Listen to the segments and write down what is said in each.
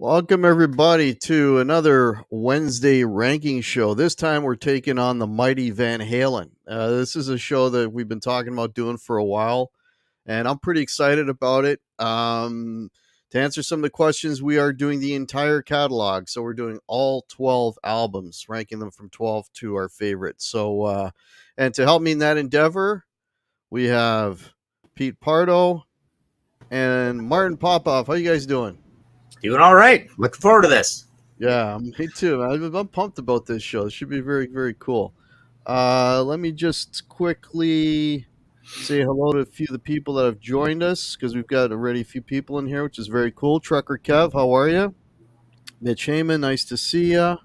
Welcome, everybody, to another Wednesday ranking show. This time we're taking on the mighty Van Halen. This is a show that we've been talking about doing for a while, and I'm pretty excited about it. To answer some of the questions, we are doing the entire catalog. So we're doing all 12 albums, ranking them from 12 to our favorites. And to help me in that endeavor, we have Pete Pardo and Martin Popoff. How you guys doing? Doing all right. Looking forward to this. Yeah, me too. I'm pumped about this show. It should be very, very cool. Let me just quickly say hello to a few of the people that have joined us because we've got already a few people in here, which is very cool. Trucker Kev, how are you? Mitch Heyman, nice to see you.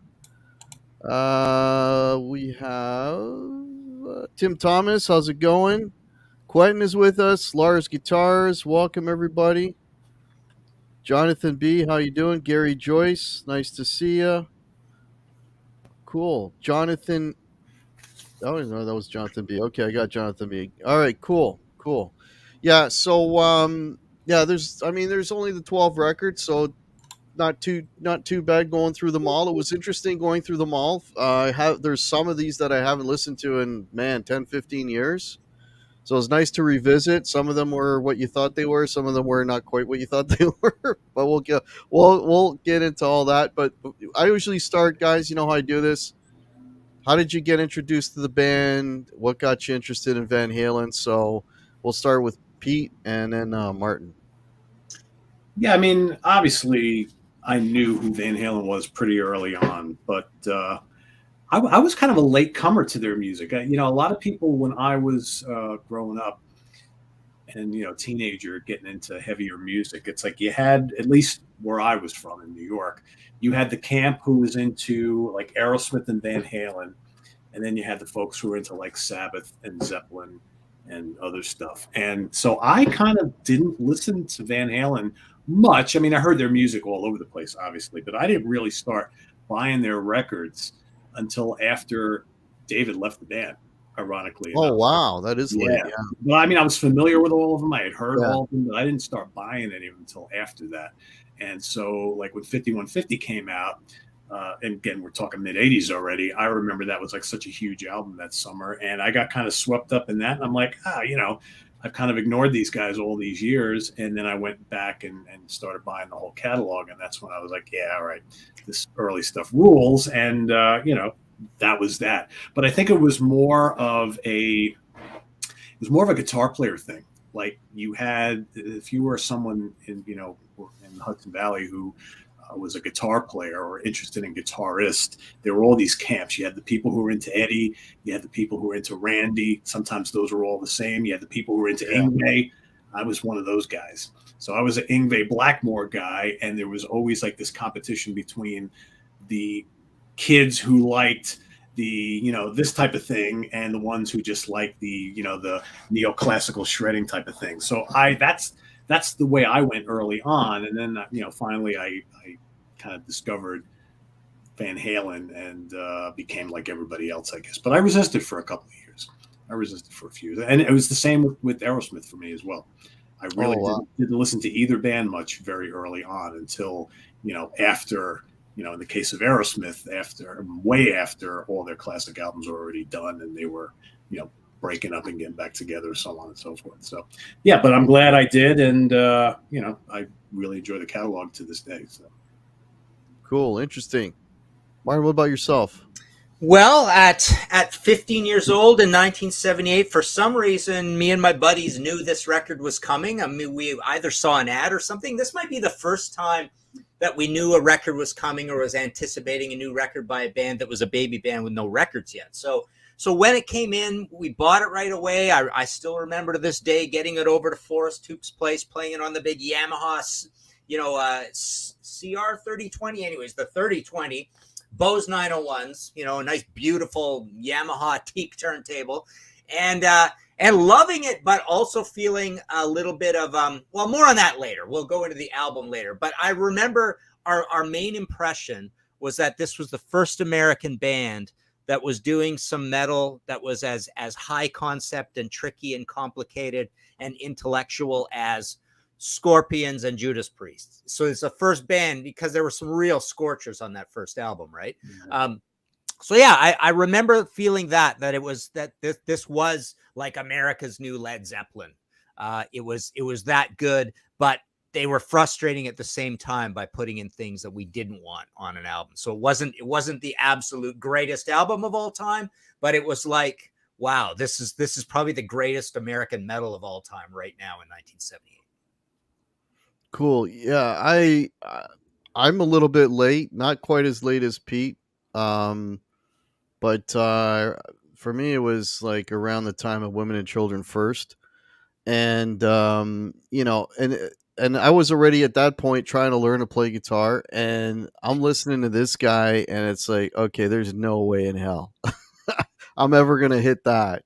We have Tim Thomas, how's it going? Quentin is with us. Lars Guitars, welcome everybody. Jonathan B, how you doing? Gary Joyce, nice to see you. Cool. Jonathan. Oh no, that was Jonathan B. Okay, I got Jonathan B. All right, cool, cool. Yeah, yeah, there's only the 12 records, so not too bad going through them all. It was interesting going through them all. There's some of these that I haven't listened to in 10, 15 years. So it's nice to revisit. Some of them were what you thought they were. Some of them were not quite what you thought they were. But we'll get into all that. But I usually start, guys. You know how I do this. How did you get introduced to the band? What got you interested in Van Halen? So we'll start with Pete and then Martin. Yeah, I mean, obviously, I knew who Van Halen was pretty early on, but I was kind of a late comer to their music. A lot of people when I was growing up and teenager getting into heavier music, it's like you had, at least where I was from in New York, you had the camp who was into like Aerosmith and Van Halen, and then you had the folks who were into like Sabbath and Zeppelin and other stuff. And so I kind of didn't listen to Van Halen much. I mean, I heard their music all over the place, obviously, but I didn't really start buying their records until after David left the band, ironically enough. Oh wow, that is late. Yeah. Well, I mean, I was familiar with all of them. I had heard all of them, but I didn't start buying any of them until after that. And so, like when 5150 came out, and again, we're talking mid 80s already. I remember that was like such a huge album that summer. And I got kind of swept up in that. And I'm like, I've kind of ignored these guys all these years. And then I went back and started buying the whole catalog. And that's when I was like, yeah, all right, this early stuff rules. And, that was that. But I think it was more of a guitar player thing. Like you had, if you were someone in Hudson Valley who was a guitar player or interested in guitarist, there were all these camps. You had the people who were into Eddie, you had the people who were into Randy. Sometimes those were all the same. You had the people who were into Yngwie. I was one of those guys. So I was an Yngwie Blackmore guy, and there was always like this competition between the kids who liked the this type of thing and the ones who just like the the neoclassical shredding type of thing. So that's the way I went early on, and then finally I kind of discovered Van Halen and became like everybody else, I guess. But I resisted for a couple of years. I resisted for a few, and it was the same with Aerosmith for me as well. I really didn't listen to either band much very early on until after. In the case of Aerosmith, way after all their classic albums were already done and they were, breaking up and getting back together, so on and so forth. So, yeah, but I'm glad I did. And, I really enjoy the catalog to this day. So Cool. Interesting. Martin, what about yourself? Well, at 15 years old in 1978, for some reason, me and my buddies knew this record was coming. I mean, we either saw an ad or something. This might be the first time that we knew a record was coming or was anticipating a new record by a band that was a baby band with no records yet. So when it came in, we bought it right away. I still remember to this day getting it over to Forrest Hoop's place, playing it on the big Yamaha, CR 3020. Anyways, the 3020. Bose 901s, a nice, beautiful Yamaha teak turntable, and loving it, but also feeling a little bit of, more on that later. We'll go into the album later. But I remember our main impression was that this was the first American band that was doing some metal that was as high concept and tricky and complicated and intellectual as Scorpions, and Judas Priest. So it's the first band because there were some real scorchers on that first album, right? Mm-hmm. So yeah, I remember feeling that it was that this was like America's new Led Zeppelin. It was that good, but they were frustrating at the same time by putting in things that we didn't want on an album. So it wasn't the absolute greatest album of all time, but it was like, wow, this is probably the greatest American metal of all time right now in 1978. Cool. Yeah, I'm a little bit late, not quite as late as Pete. But for me it was like around the time of Women and Children First. And and I was already at that point trying to learn to play guitar, and I'm listening to this guy, and it's like, okay, there's no way in hell I'm ever gonna hit that.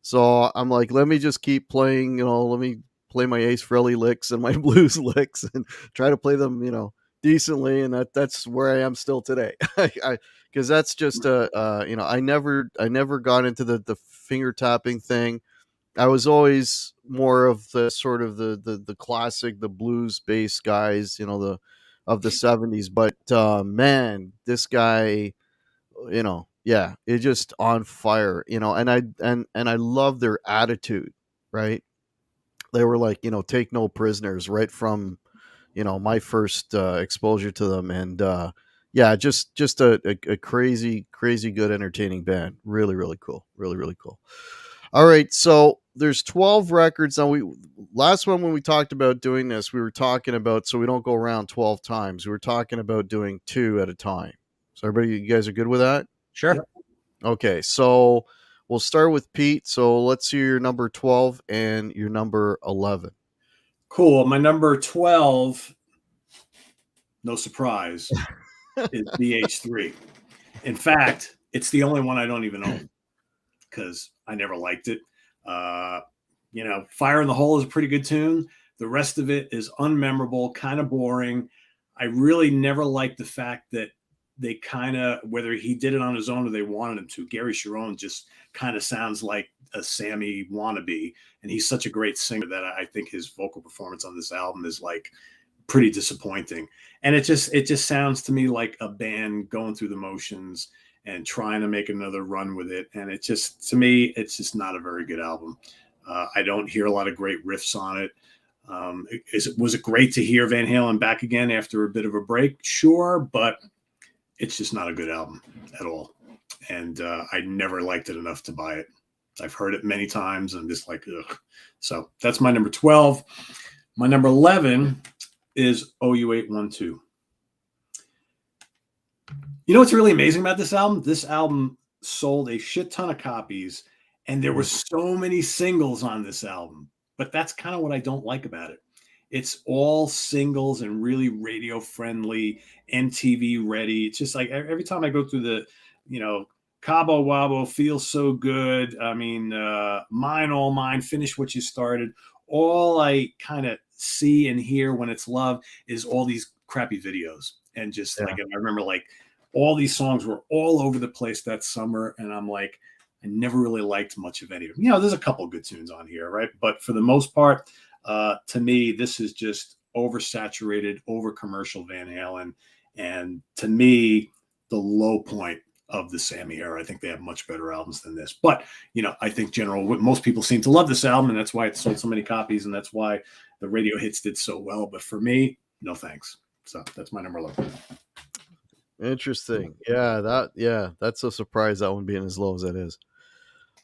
So I'm like, let me just keep playing, let me play my Ace Frehley licks and my blues licks and try to play them, decently. And that's where I am still today. Because that's just I never got into the finger tapping thing. I was always more of the sort of the classic, the blues based guys, of the 70s. But man, this guy, yeah, it's just on fire, and I love their attitude, right? They were like, take no prisoners, right from, my first exposure to them. And yeah, just a crazy, crazy good, entertaining band. Really, really cool. Really, really cool. All right, so there's 12 records. Now, we last one when we talked about doing this, we were talking about, so we don't go around 12 times, we were talking about doing 2 at a time. So everybody, you guys are good with that? Sure. Yep. Okay, so we'll start with Pete. So let's see your number 12 and your number 11. Cool. My number 12, no surprise, is BH3. In fact, it's the only one I don't even own because I never liked it. Fire in the Hole is a pretty good tune. The rest of it is unmemorable, kind of boring. I really never liked the fact that they kind of, whether he did it on his own or they wanted him to, Gary Sharon just kind of sounds like a Sammy wannabe. And he's such a great singer that I think his vocal performance on this album is like pretty disappointing. And it just sounds to me like a band going through the motions and trying to make another run with it. And to me, it's just not a very good album. I don't hear a lot of great riffs on it. Was it great to hear Van Halen back again after a bit of a break? Sure, but it's just not a good album at all. And I never liked it enough to buy it. I've heard it many times and I'm just like, ugh. So that's my number 12. My number 11 is OU812. You know what's really amazing about this album? This album sold a shit ton of copies, and there were so many singles on this album. But that's kind of what I don't like about it. It's all singles and really radio friendly, MTV ready. It's just like every time I go through the, Cabo Wabo, Feels So Good. I mean, Mine All Mine, Finish What You Started. All I kind of see and hear when it's love is all these crappy videos. And just like, I remember like all these songs were all over the place that summer. And I'm like, I never really liked much of any of them. There's a couple good tunes on here, right? But for the most part, to me, this is just oversaturated, over commercial Van Halen. And to me, the low point of the Sammy era. I think they have much better albums than this. But, I think most people seem to love this album, and that's why it sold so many copies, and that's why the radio hits did so well. But for me, no thanks. So that's my number 11. Interesting. Yeah, that's a surprise, that one being as low as that is.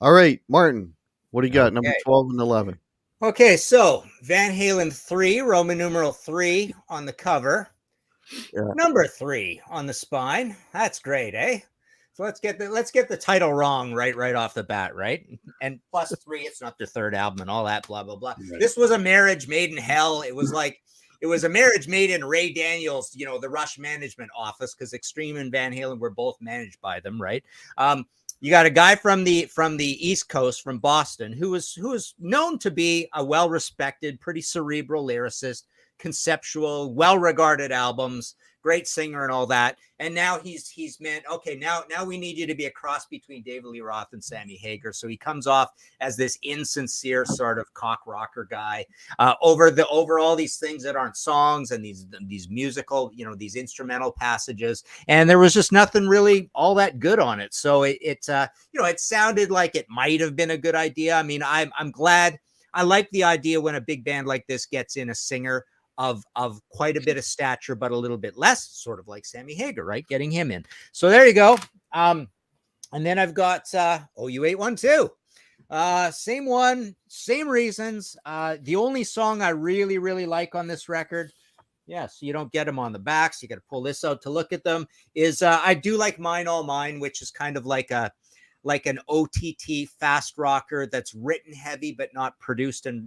All right, Martin, what do you got? Number 12 and 11. Okay, so Van Halen 3, Roman numeral 3 on the cover. Yeah. Number 3 on the spine. That's great, eh? So let's get the title wrong right off the bat, right? And plus 3, it's not their third album and all that, blah blah blah. Right. This was a marriage made in hell. It was a marriage made in Ray Daniels, the Rush management office, because Extreme and Van Halen were both managed by them, right? You got a guy from the East Coast, from Boston, who was known to be a well-respected, pretty cerebral lyricist, conceptual, well-regarded albums, great singer and all that. And now he's meant, okay, now we need you to be a cross between David Lee Roth and Sammy Hagar. So he comes off as this insincere sort of cock rocker guy over all these things that aren't songs and these musical, these instrumental passages. And there was just nothing really all that good on it. So it sounded like it might have been a good idea. I mean, I'm glad. I like the idea when a big band like this gets in a singer of quite a bit of stature, but a little bit less, sort of like Sammy Hagar, right? Getting him in. So there you go. And then I've got OU812. Same one, same reasons. The only song I really, really like on this record, yes, you don't get them on the back, so you got to pull this out to look at them, is I do like Mine All Mine, which is kind of like an OTT fast rocker that's written heavy, but not produced and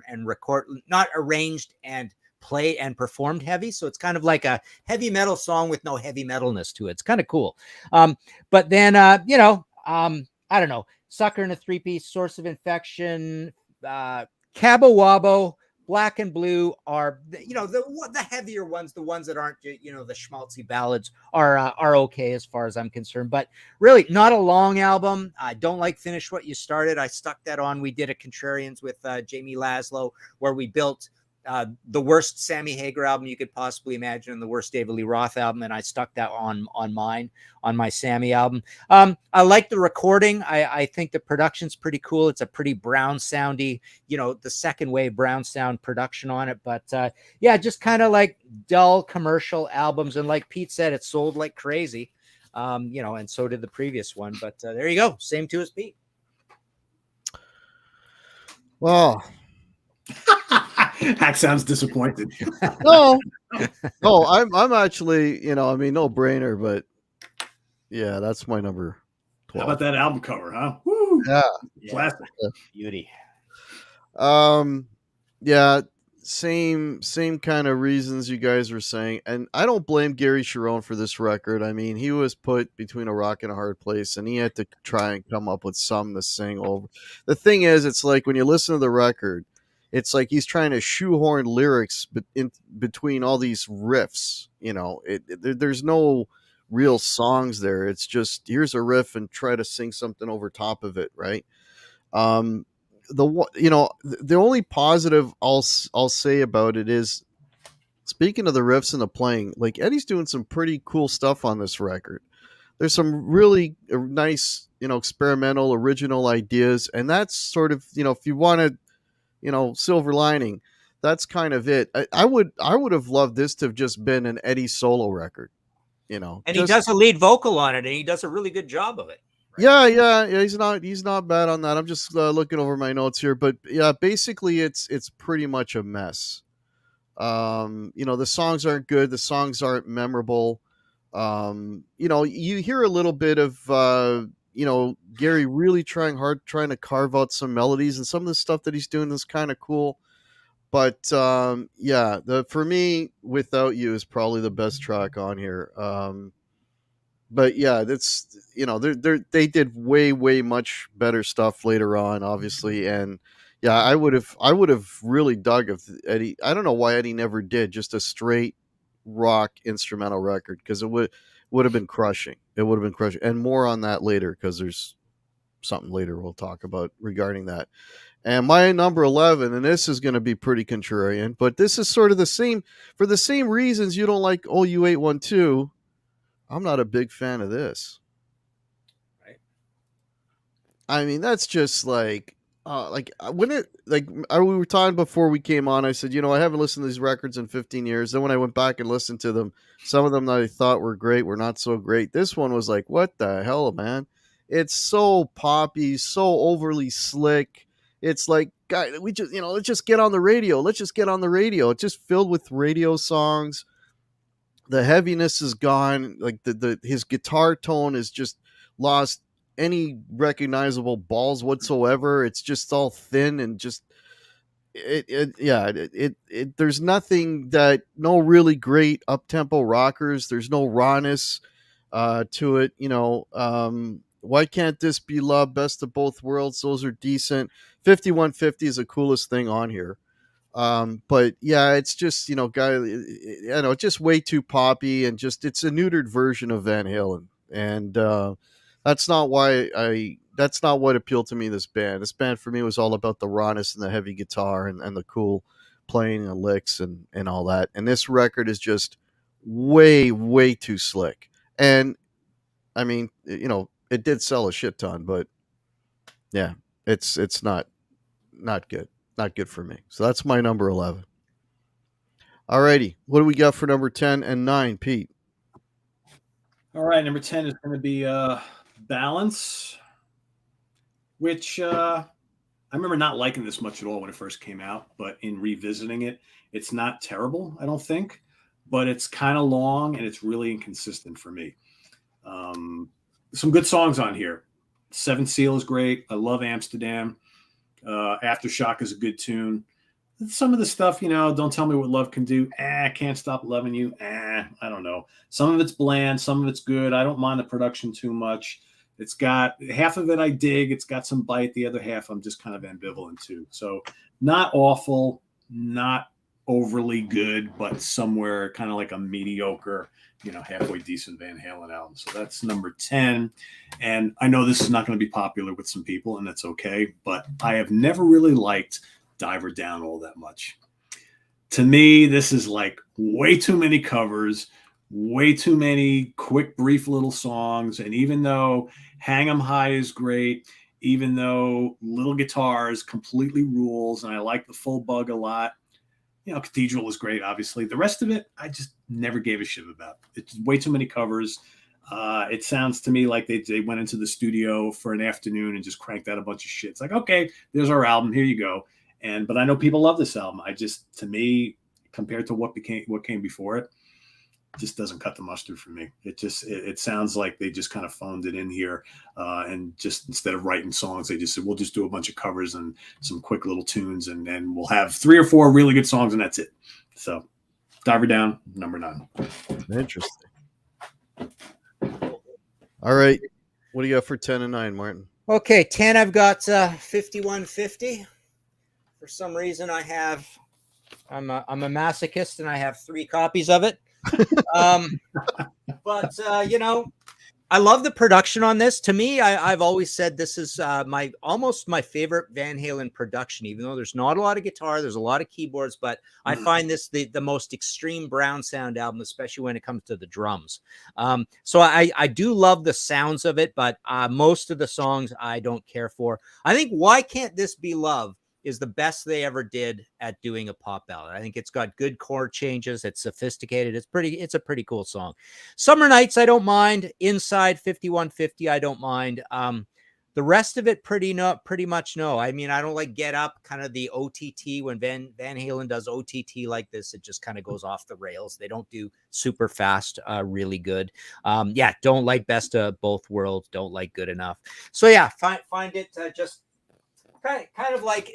not arranged and play and performed heavy. So it's kind of like a heavy metal song with no heavy metalness to it. It's kind of cool. But then, I don't know, Sucker and a Three-Piece, Source of Infection, Cabo Wabo, Black and Blue are, the heavier ones, the ones that aren't, the schmaltzy ballads are okay as far as I'm concerned, but really not a long album. I don't like Finish What You Started. I stuck that on. We did a Contrarians with Jamie Laszlo where we built the worst Sammy Hagar album you could possibly imagine and the worst David Lee Roth album, and I stuck that on my Sammy album. I like the recording. I think the production's pretty cool. It's a pretty brown soundy, the second wave brown sound production on it, but just kind of like dull commercial albums, and like Pete said, it sold like crazy, and so did the previous one, but there you go, same two as Pete. Well, Hack sounds disappointed. No, I'm actually, no brainer, but yeah, that's my number 12. How about that album cover, huh? Woo! Yeah, Classic. Beauty. Yeah, same kind of reasons you guys were saying, and I don't blame Gary Cherone for this record. I mean, he was put between a rock and a hard place, and he had to try and come up with something to sing over. The thing is, it's like when you listen to the record, it's like he's trying to shoehorn lyrics in between all these riffs. There's no real songs there. It's just, here's a riff and try to sing something over top of it, right? The only positive I'll say about it is, speaking of the riffs and the playing, like Eddie's doing some pretty cool stuff on this record. There's some really nice, experimental, original ideas, and that's sort of, if you want to, silver lining, that's kind of it. I would have loved this to have just been an Eddie solo record, and he does a lead vocal on it, and he does a really good job of it. Right? Yeah, he's not bad on that. I'm just looking over my notes here, but yeah, basically it's pretty much a mess. The songs aren't good, the songs aren't memorable. You hear a little bit of Gary really trying to carve out some melodies, and some of the stuff that he's doing is kind of cool. But for me, Without You is probably the best track on here. But yeah, that's, they did way much better stuff later on, obviously, and yeah, I would have really dug if Eddie. I don't know why Eddie never did just a straight rock instrumental record, because it would have been crushing. It would have been crushing, and more on that later, because there's something later we'll talk about regarding that. And my number 11, and this is going to be pretty contrarian, but this is sort of the same, for the same reasons you don't like OU812. I'm not a big fan of this. Right. I mean, that's just like when it, like we were talking before we came on, I said, I haven't listened to these records in 15 years. Then when I went back and listened to them, some of them that I thought were great were not so great. This one was like, what the hell, man? It's so poppy, so overly slick. It's like, guys, we just, let's just get on the radio. Let's just get on the radio. It's just filled with radio songs. The heaviness is gone. Like his guitar tone is just lost any recognizable balls whatsoever. It's just all thin and just there's nothing, no really great up tempo rockers. There's no rawness to it. Why Can't This Be Love? Best of Both Worlds. Those are decent. 5150 is the coolest thing on here. But yeah, it's just just way too poppy, and just it's a neutered version of Van Halen, and that's not why I. That's not what appealed to me. This band. This band for me was all about the rawness and the heavy guitar and the cool playing and licks and all that. And this record is just way too slick. And I mean, it did sell a shit ton, but yeah, it's not good. Not good for me. So that's my number 11. Alrighty. What do we got for number 10 and 9, Pete? All right, number 10 is going to be Balance, which I remember not liking this much at all when it first came out, but in revisiting it, it's not terrible, I don't think, but it's kind of long and it's really inconsistent for me. Some good songs on here. Seventh Seal is great. I love Amsterdam. Aftershock is a good tune. Some of the stuff, Don't Tell Me What Love Can Do. Can't Stop Loving You. I don't know. Some of it's bland. Some of it's good. I don't mind the production too much. It's got half of it I dig. It's got some bite. The other half I'm just kind of ambivalent to. So not awful, not overly good, but somewhere kind of like a mediocre, halfway decent Van Halen album. So that's number 10. And I know this is not going to be popular with some people, and that's okay, but I have never really liked Diver Down all that much. To me, this is like way too many covers, way too many quick, brief little songs. And even though Hang 'em High is great, even though Little Guitars completely rules, and I like the Full Bug a lot, Cathedral is great, obviously. The rest of it, I just never gave a shit about. It's way too many covers. It sounds to me like they went into the studio for an afternoon and just cranked out a bunch of shit. It's like, okay, there's our album. Here you go. But I know people love this album. To me, compared to what came before it, just doesn't cut the mustard for me. It sounds like they just kind of phoned it in here, and just instead of writing songs, they just said, we'll just do a bunch of covers and some quick little tunes, and then we'll have 3 or 4 really good songs, and that's it. So Diver Down, number 9. Interesting. All right. What do you got for 10 and 9, Martin? Okay, 10, I've got 5150. For some reason, I'm a masochist, and I have 3 copies of it. But I love the production on this. To me, I've always said this is almost my favorite Van Halen production, even though there's not a lot of guitar, there's a lot of keyboards, but I find this the most extreme brown sound album, especially when it comes to the drums. So I do love the sounds of it, but most of the songs I don't care for. I think Why Can't This Be Love is the best they ever did at doing a pop ballad. I think it's got good chord changes. It's sophisticated. It's a pretty cool song. Summer Nights, I don't mind. Inside 5150, I don't mind. The rest of it, pretty much no. I mean, I don't like Get Up, kind of the OTT. When Van Halen does OTT like this, it just kind of goes off the rails. They don't do super fast, really good. Don't like Best of Both Worlds. Don't like Good Enough. So yeah, find it just kind of like,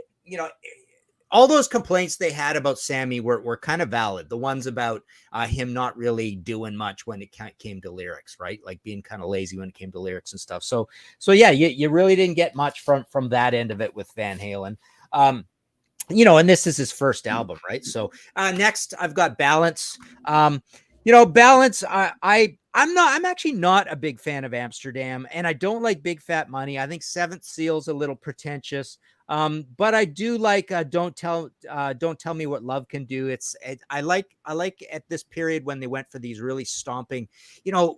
all those complaints they had about Sammy were kind of valid. The ones about him not really doing much when it came to lyrics, right? Like being kind of lazy when it came to lyrics and stuff. So yeah, you really didn't get much from that end of it with Van Halen. And this is his first album, right? So next I've got Balance. Balance, I'm actually not a big fan of Amsterdam, and I don't like Big Fat Money. I think Seventh Seal's a little pretentious. But I do like Don't Tell Me What Love Can Do. I like at this period when they went for these really stomping,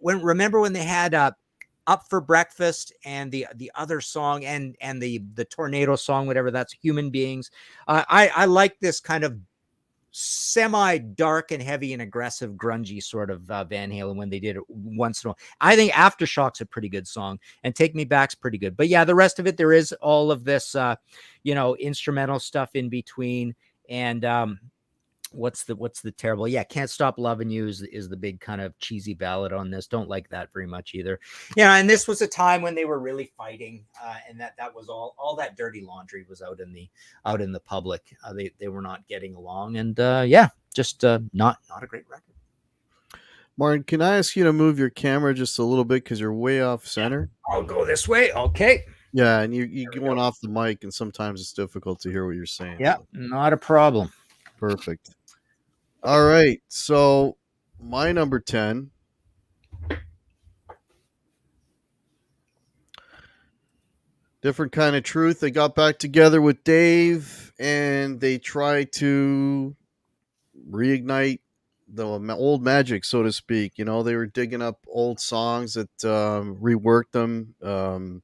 remember when they had Up for Breakfast and the other song and the Tornado song, whatever, that's Human Beings. I like this kind of semi-dark and heavy and aggressive grungy sort of Van Halen when they did it once in a while. I think Aftershock's a pretty good song, and Take Me Back's pretty good. But yeah, the rest of it, there is all of this instrumental stuff in between. And what's the terrible, Can't Stop Loving You is the big kind of cheesy ballad on this. Don't like that very much either. And this was a time when they were really fighting, and that was all that dirty laundry was out in the public. They were not getting along, and just not a great record. Martin, can I ask you to move your camera just a little bit because you're way off center? I'll go this way. Okay. Yeah, and you're going off the mic, and sometimes it's difficult to hear what you're saying. Yeah, not a problem. Perfect. All right. So my number 10. Different Kind of Truth. They got back together with Dave and they tried to reignite the old magic, so to speak. You know, they were digging up old songs that reworked them. I'll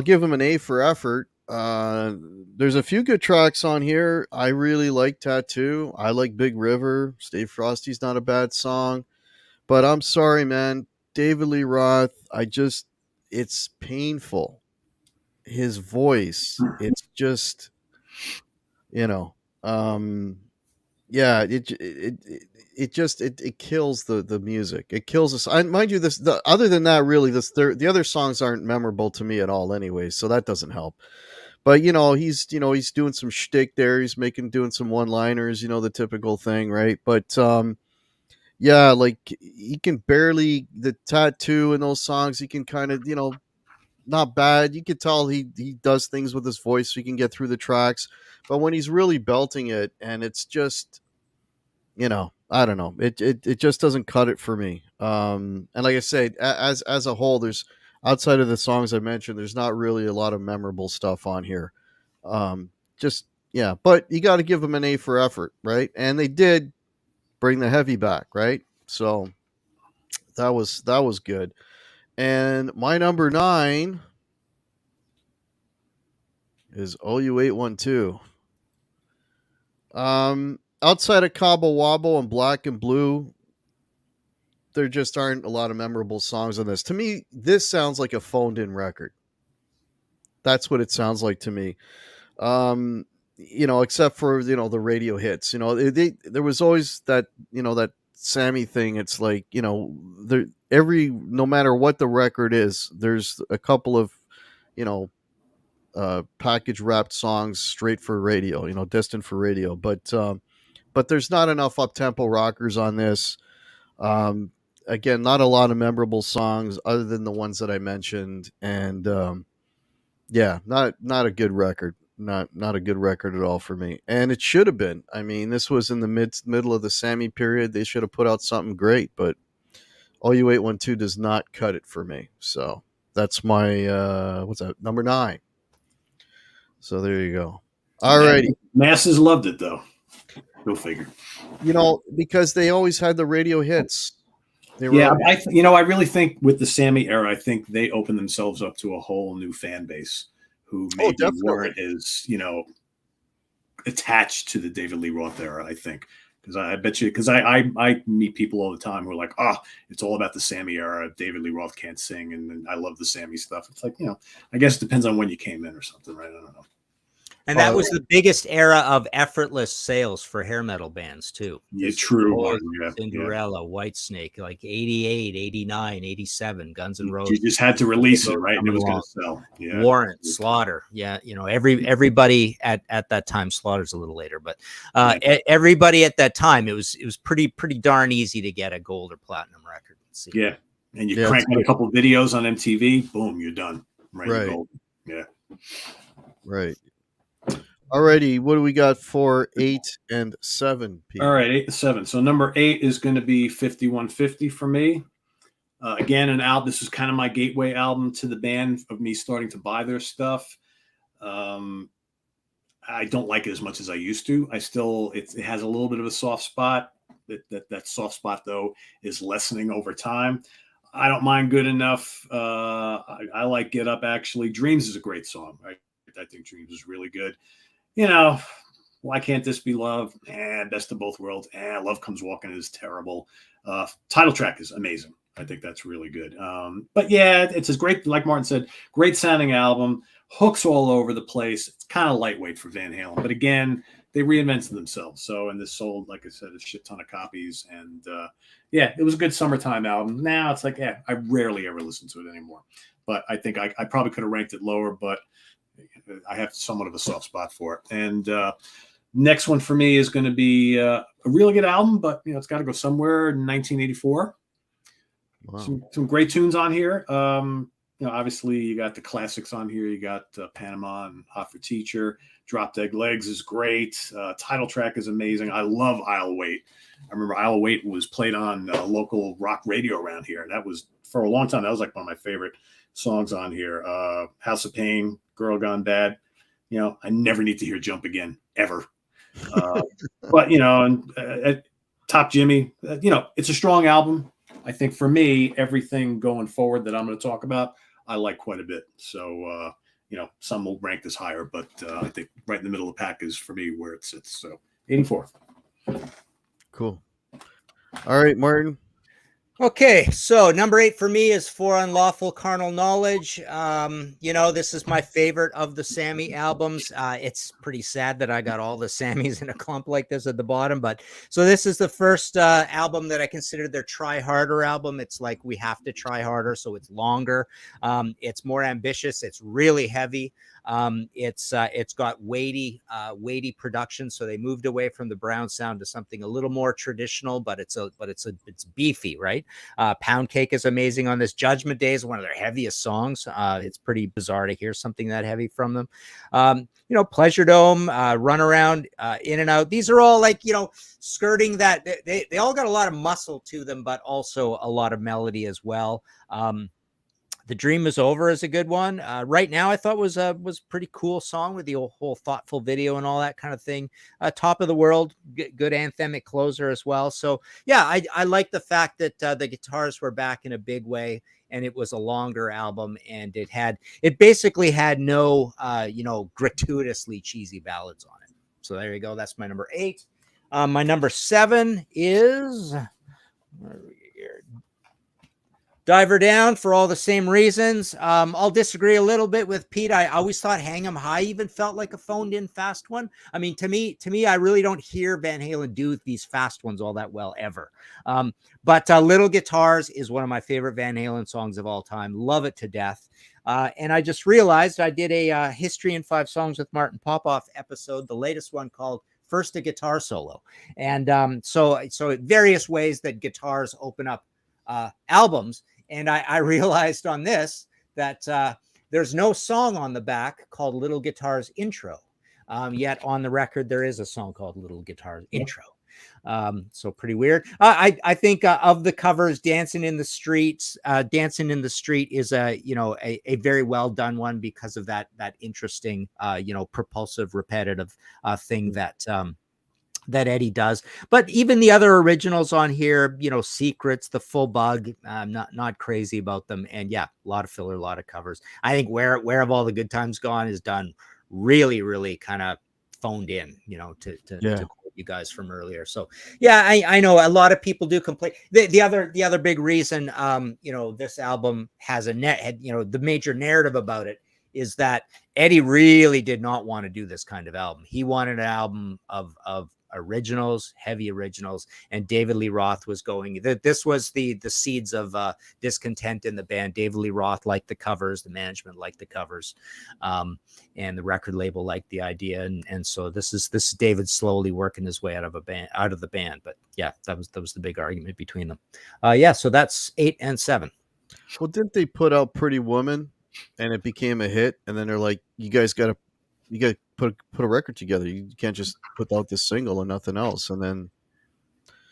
give them an A for effort. There's a few good tracks on here. I really like Tattoo. I like Big River. Stay Frosty's not a bad song. But I'm sorry, man. David Lee Roth, it's painful. His voice, it's just, you know, yeah, it kills the music. It kills us. Mind you, other than that, really, the other songs aren't memorable to me at all, anyway. So that doesn't help. But he's doing some shtick there. He's doing some one liners. The typical thing, right? But yeah, like he can barely the tattoo in those songs. He can kind of not bad. You could tell he does things with his voice so he can get through the tracks. But when he's really belting it, and it's just I don't know. It just doesn't cut it for me. And like I say, as a whole, there's outside of the songs I mentioned, there's not really a lot of memorable stuff on here. Just yeah, but you got to give them an A for effort, right? And they did bring the heavy back, right? So that was good. And my number 9 is OU812. Outside of Cabo Wabo and Black and Blue, there just aren't a lot of memorable songs on this. To me, this sounds like a phoned in record. That's what it sounds like to me. Except for, the radio hits, there was always that, that Sammy thing. It's like, no matter what the record is, there's a couple of, package wrapped songs straight for radio, destined for radio. But there's not enough up tempo rockers on this. Again, not a lot of memorable songs other than the ones that I mentioned, and yeah, not a good record. Not a good record at all for me. And it should have been. I mean, this was in the middle of the Sammy period. They should have put out something great, but OU812 does not cut it for me. So that's my what's that, number 9. So there you go. All righty. Masses loved it though. Go figure. Because they always had the radio hits. I really think with the Sammy era, I think they opened themselves up to a whole new fan base who maybe weren't as, attached to the David Lee Roth era, I think. Because I bet you, because I meet people all the time who are like, it's all about the Sammy era. David Lee Roth can't sing, and I love the Sammy stuff. It's like, I guess it depends on when you came in or something, right? I don't know. And that was the biggest era of effortless sales for hair metal bands, too. Yeah, true. Cinderella, Whitesnake, like 88, 89, 87, Guns N' Roses. You just had to release it, right? And it was going to sell. Yeah. Warrant, Slaughter. Yeah, everybody at that time, Slaughter's a little later, but everybody at that time, it was pretty darn easy to get a gold or platinum record. Yeah. And you crank out a couple of videos on MTV, boom, you're done. Right. Gold. Yeah. Right. Alrighty, what do we got for 8 and 7? Pete? All right, 8 and 7. So number 8 is going to be 5150 for me. Again, an album. This was kind of my gateway album to the band of me starting to buy their stuff. I don't like it as much as I used to. It has a little bit of a soft spot. That soft spot though is lessening over time. I don't mind Good Enough. I like Get Up. Actually, Dreams is a great song. I think Dreams is really good. Why Can't This Be Love? Best of Both Worlds. Love Comes Walking is terrible. Title track is amazing. I think that's really good. But yeah, it's a great, like Martin said, great sounding album. Hooks all over the place. It's kind of lightweight for Van Halen. But again, they reinvented themselves. And this sold, like I said, a shit ton of copies. And it was a good summertime album. Now it's like, I rarely ever listen to it anymore. But I think I probably could have ranked it lower, but I have somewhat of a soft spot for it. And next one for me is going to be a really good album, but it's got to go somewhere. 1984. Wow. Some great tunes on here. Obviously you got the classics on here. You got Panama and Hot for Teacher, Drop Dead Legs is great. Title track is amazing. I love I'll Wait. I remember I'll Wait was played on local rock radio around here. That was, for a long time, that was like one of my favorite songs on here. House of Pain, Girl Gone Bad. I never need to hear Jump Again, ever. But, and Top Jimmy, it's a strong album. I think for me, everything going forward that I'm going to talk about, I like quite a bit. So, some will rank this higher, but I think right in the middle of the pack is for me where it sits. So 84th. Cool. All right, Martin. Okay, so number 8 for me is For Unlawful Carnal Knowledge. This is my favorite of the Sammy albums. It's pretty sad that I got all the Sammys in a clump like this at the bottom, but so this is the first album that I consider their try harder album. It's like we have to try harder, so it's longer. It's more ambitious. It's really heavy. It's got weighty production, so they moved away from the Brown sound to something a little more traditional, but it's beefy, right? Pound Cake is amazing on this. Judgment Day is one of their heaviest songs. It's pretty bizarre to hear something that heavy from them. Pleasure Dome, Run Around, In and Out. These are all like, skirting that. They all got a lot of muscle to them, but also a lot of melody as well. The Dream Is Over is a good one. Right Now, I thought was pretty cool song with the whole thoughtful video and all that kind of thing. Top of the World, good anthemic closer as well. So yeah, I like the fact that the guitars were back in a big way, and it was a longer album, and it basically had no gratuitously cheesy ballads on it. So there you go. That's my number 8. My number 7 is Diver Down, for all the same reasons. I'll disagree a little bit with Pete. I always thought Hang 'Em High even felt like a phoned in fast one. I mean, to me, I really don't hear Van Halen do these fast ones all that well ever. But Little Guitars is one of my favorite Van Halen songs of all time. Love it to death. And I just realized I did a History in 5 Songs with Martin Popoff episode, the latest one called First a Guitar Solo. And so various ways that guitars open up albums. And I realized on this that there's no song on the back called Little Guitar's Intro. Yet on the record, there is a song called Little Guitar's Intro. So pretty weird. I think of the covers, Dancing in the Street is a very well done one because of that interesting, propulsive, repetitive thing that Eddie does. But even the other originals on here, Secrets, The Full Bug, I'm not crazy about them. And yeah, a lot of filler, a lot of covers. I think Where Have All the Good Times Gone is done really, really kind of phoned in, to quote you guys from earlier. So yeah, I know a lot of people do complain. The other big reason, this album has the major narrative about it is that Eddie really did not want to do this kind of album. He wanted an album of originals, heavy originals, and David Lee Roth was going. This was the seeds of discontent in the band. David Lee Roth liked the covers, the management liked the covers, and the record label liked the idea, and so this is David slowly working his way out of the band. But yeah, that was the big argument between them. So that's 8 and 7. Well, didn't they put out Pretty Woman, and it became a hit, and then they're like, you guys got to put a record together. You can't just put out this single and nothing else. And then,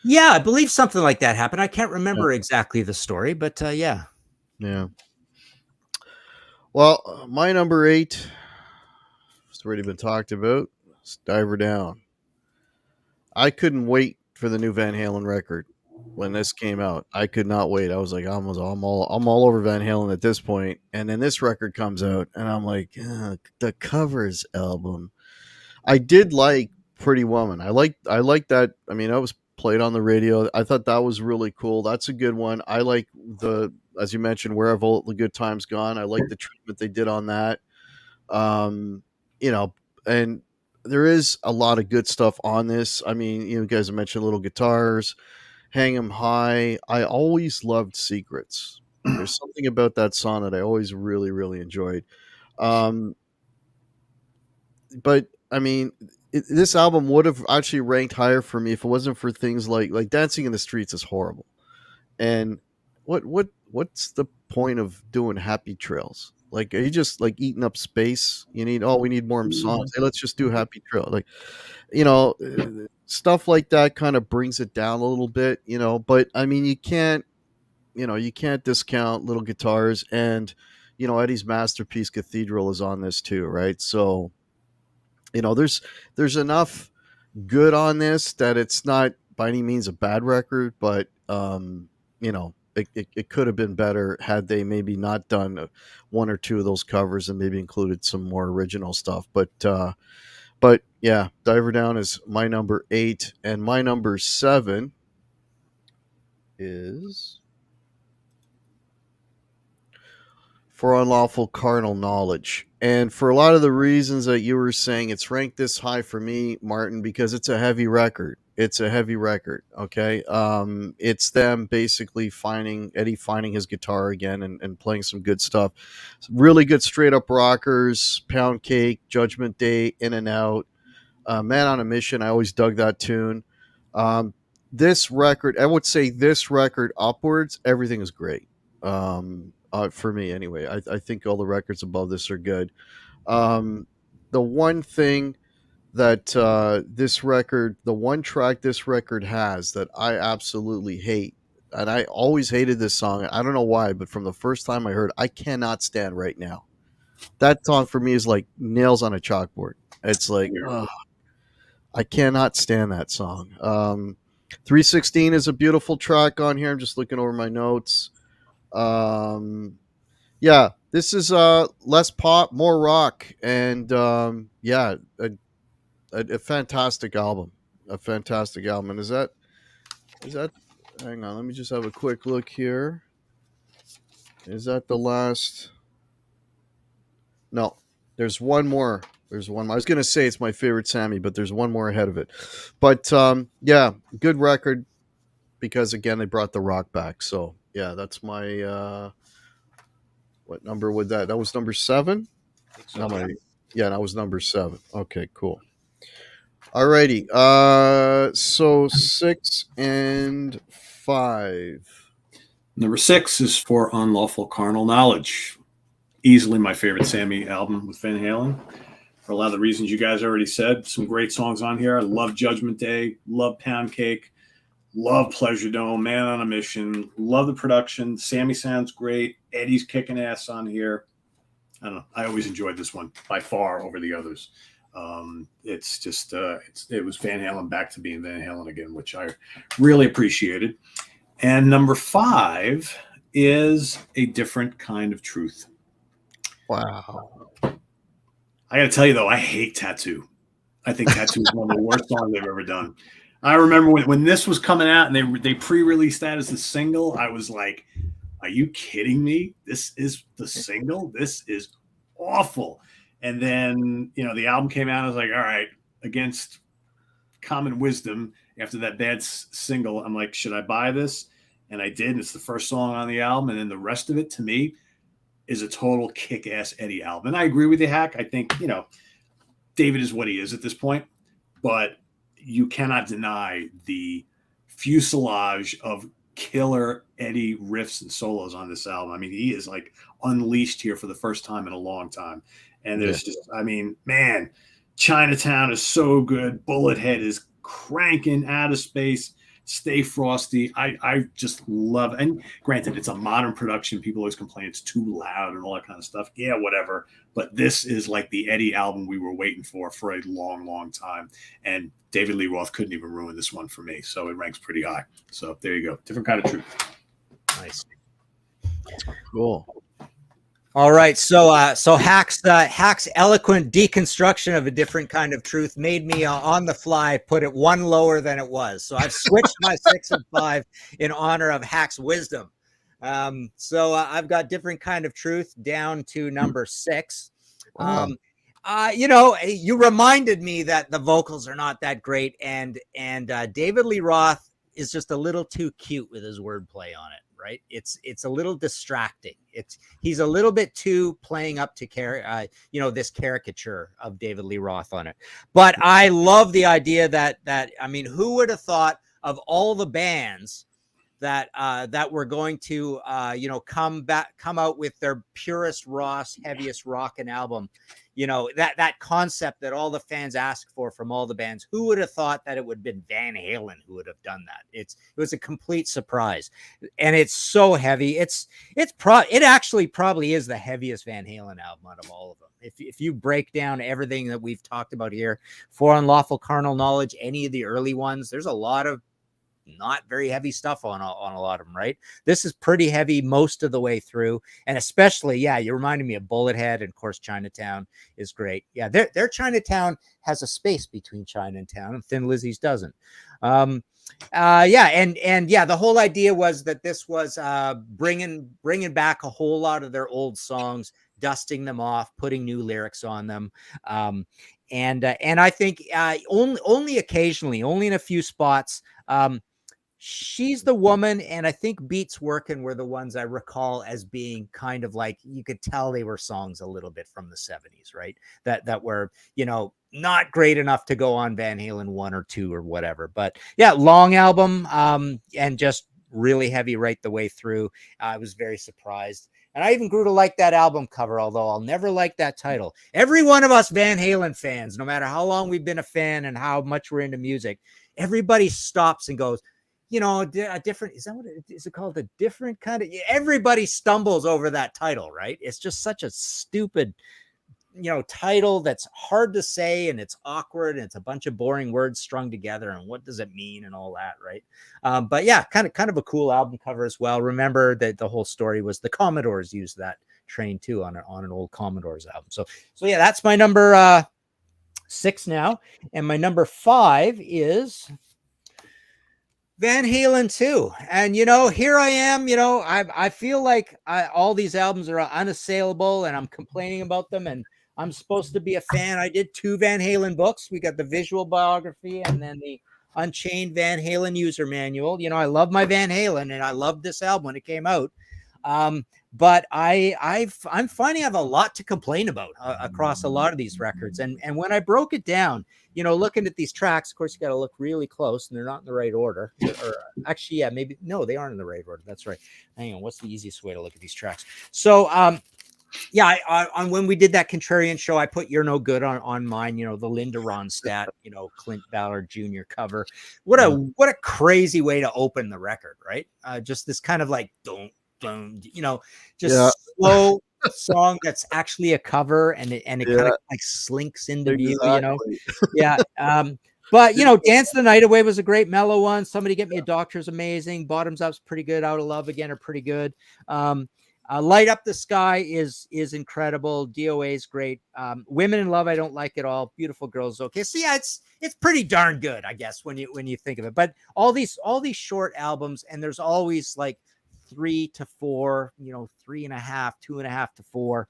yeah, I believe something like that happened. I can't remember exactly the story, but yeah. Well, my number 8 has already been talked about. It's Diver Down. I couldn't wait for the new Van Halen record when this came out. I could not wait. I was like, I'm all over Van Halen at this point. And then this record comes out, and I'm like, the covers album. I did like Pretty Woman. I like that. I mean, I was played on the radio. I thought that was really cool. That's a good one. I like as you mentioned, Where Have All the Good Times Gone. I like the treatment they did on that. And there is a lot of good stuff on this. I mean, you guys have mentioned Little Guitars, Hang 'Em High. I always loved Secrets. There's something about that song that I always really, really enjoyed. But I mean, this album would have actually ranked higher for me if it wasn't for things like Dancing in the Streets is horrible. And what's the point of doing Happy Trails? Like, are you just like eating up space? We need more songs. Hey, let's just do Happy Trail. Like, stuff like that kind of brings it down a little bit, but I mean, you can't discount little guitars, and Eddie's masterpiece Cathedral is on this too, right? So, there's enough good on this that it's not by any means a bad record, but it could have been better had they maybe not done one or two of those covers and maybe included some more original stuff. But yeah, Diver Down is my number 8, and my number 7 is For Unlawful Carnal Knowledge. And for a lot of the reasons that you were saying, it's ranked this high for me, Martin, because it's a heavy record. It's a heavy record. Okay. It's them basically Eddie finding his guitar again and playing some good stuff. Really good straight up rockers, Pound Cake, Judgment Day, In and Out, Man on a Mission. I always dug that tune. This record, I would say this record upwards, everything is great. For me anyway. I think all the records above this are good. The one thing that the one track this record has that I absolutely hate, and I always hated this song. I don't know why, but from the first time I heard, I Cannot Stand Right Now. That song for me is like nails on a chalkboard. It's like, I cannot stand that song. 316 is a beautiful track on here. I'm just looking over my notes. Yeah, this is less pop, more rock, and a fantastic album. And is that hang on, let me just have a quick look here. Is that the last? No, there's one more. There's one more. I was gonna say it's my favorite Sammy, but there's one more ahead of it. But yeah, good record, because again they brought the rock back. So yeah, that's my what number would that was number 7? So, That was number 7. Okay, cool. Alrighty. So 6 and 5. Number 6 is For Unlawful Carnal Knowledge. Easily my favorite Sammy album with Van Halen. For a lot of the reasons you guys already said. Some great songs on here. I love Judgment Day. Love Pound Cake. Love Pleasure Dome. Man on a Mission. Love the production. Sammy sounds great. Eddie's kicking ass on here. I don't know. I always enjoyed this one by far over the others. It's just it was Van Halen back to being Van Halen again, which I really appreciated. And number 5 is A Different Kind of Truth. Wow. I got to tell you though, I hate Tattoo. I think Tattoo is one of the worst songs they've ever done. I remember when this was coming out and they pre-released that as the single, I was like, are you kidding me? This is the single? This is awful. And then, the album came out. I was like, all right, against common wisdom, after that bad single, I'm like, should I buy this? And I did. And it's the first song on the album. And then the rest of it, to me, is a total kick-ass Eddie album. And I agree with you, Hack. I think, David is what he is at this point. But you cannot deny the fuselage of killer Eddie riffs and solos on this album. I mean, he is like unleashed here for the first time in a long time. And there's man, Chinatown is so good. Bullethead is cranking Out of Space. Stay Frosty. I just love it. And granted, it's a modern production. People always complain it's too loud and all that kind of stuff. Yeah, whatever. But this is like the Eddie album we were waiting for a long, long time. And David Lee Roth couldn't even ruin this one for me. So it ranks pretty high. So there you go. Different Kind of Truth. Nice. Cool. All right, so Hack's eloquent deconstruction of A Different Kind of Truth made me on the fly put it one lower than it was. So I've switched my 6 and 5 in honor of Hack's wisdom. So I've got Different Kind of Truth down to number 6. Wow. You reminded me that the vocals are not that great, and David Lee Roth is just a little too cute with his wordplay on it. Right, it's a little distracting. He's a little bit too playing up to this caricature of David Lee Roth on it. But I love the idea that I mean, who would have thought of all the bands that were going to come out with their purest, rawest, heaviest rockin' album. That concept that all the fans asked for from all the bands. Who would have thought that it would have been Van Halen who would have done that? It was a complete surprise, and it's so heavy. It actually probably is the heaviest Van Halen album out of all of them. If you break down everything that we've talked about here, For Unlawful Carnal Knowledge, any of the early ones, there's a lot of not very heavy stuff on a lot of them, right? This is pretty heavy most of the way through, and especially, you reminded me of Bullethead, and of course Chinatown is great. Their Chinatown has a space between Chinatown, and Thin Lizzy's doesn't. The whole idea was that this was bringing back a whole lot of their old songs, dusting them off, putting new lyrics on them. And I think only occasionally, only in a few spots, She's the Woman and I think Beats Working were the ones I recall as being kind of like, you could tell they were songs a little bit from the 70s, right? That were, not great enough to go on Van Halen 1 or 2 or whatever. But long album, and just really heavy right the way through. I was very surprised. And I even grew to like that album cover, although I'll never like that title. Every one of us Van Halen fans, no matter how long we've been a fan and how much we're into music, everybody stops and goes, a different, is it called? A different kind of, everybody stumbles over that title, right? It's just such a stupid, title that's hard to say, and it's awkward, and it's a bunch of boring words strung together, and what does it mean and all that, right? But kind of a cool album cover as well. Remember that the whole story was the Commodores used that train too on an old Commodores album. So that's my number 6 now, and my number 5 is Van Halen 2. And, here I am, I feel like all these albums are unassailable, and I'm complaining about them, and I'm supposed to be a fan. I did 2 Van Halen books. We got the visual biography and then the Unchained Van Halen user manual. I love my Van Halen, and I loved this album when it came out. But I'm finding I have a lot to complain about across a lot of these records. And when I broke it down, looking at these tracks, of course, you got to look really close, and they're not in the right order. Or actually, maybe no, they aren't in the right order. That's right. Hang on, what's the easiest way to look at these tracks? So, on when we did that Contrarian show, I put You're No Good on mine. The Linda Ronstadt, Clint Ballard Jr. cover. What a crazy way to open the record, right? Just this kind of like don't. Slow song that's actually a cover, and it kind of like slinks into view, but Dance the Night Away was a great mellow one. Somebody Get Me a Doctor is amazing. Bottoms Up's pretty good. Out of Love Again are pretty good. Light Up the Sky is incredible. DOA is great. Women in Love I don't like at all. Beautiful Girls okay. So it's pretty darn good, I guess, when you think of it. But all these short albums, and there's always like 3 to 4, 3.5, 2.5 to 4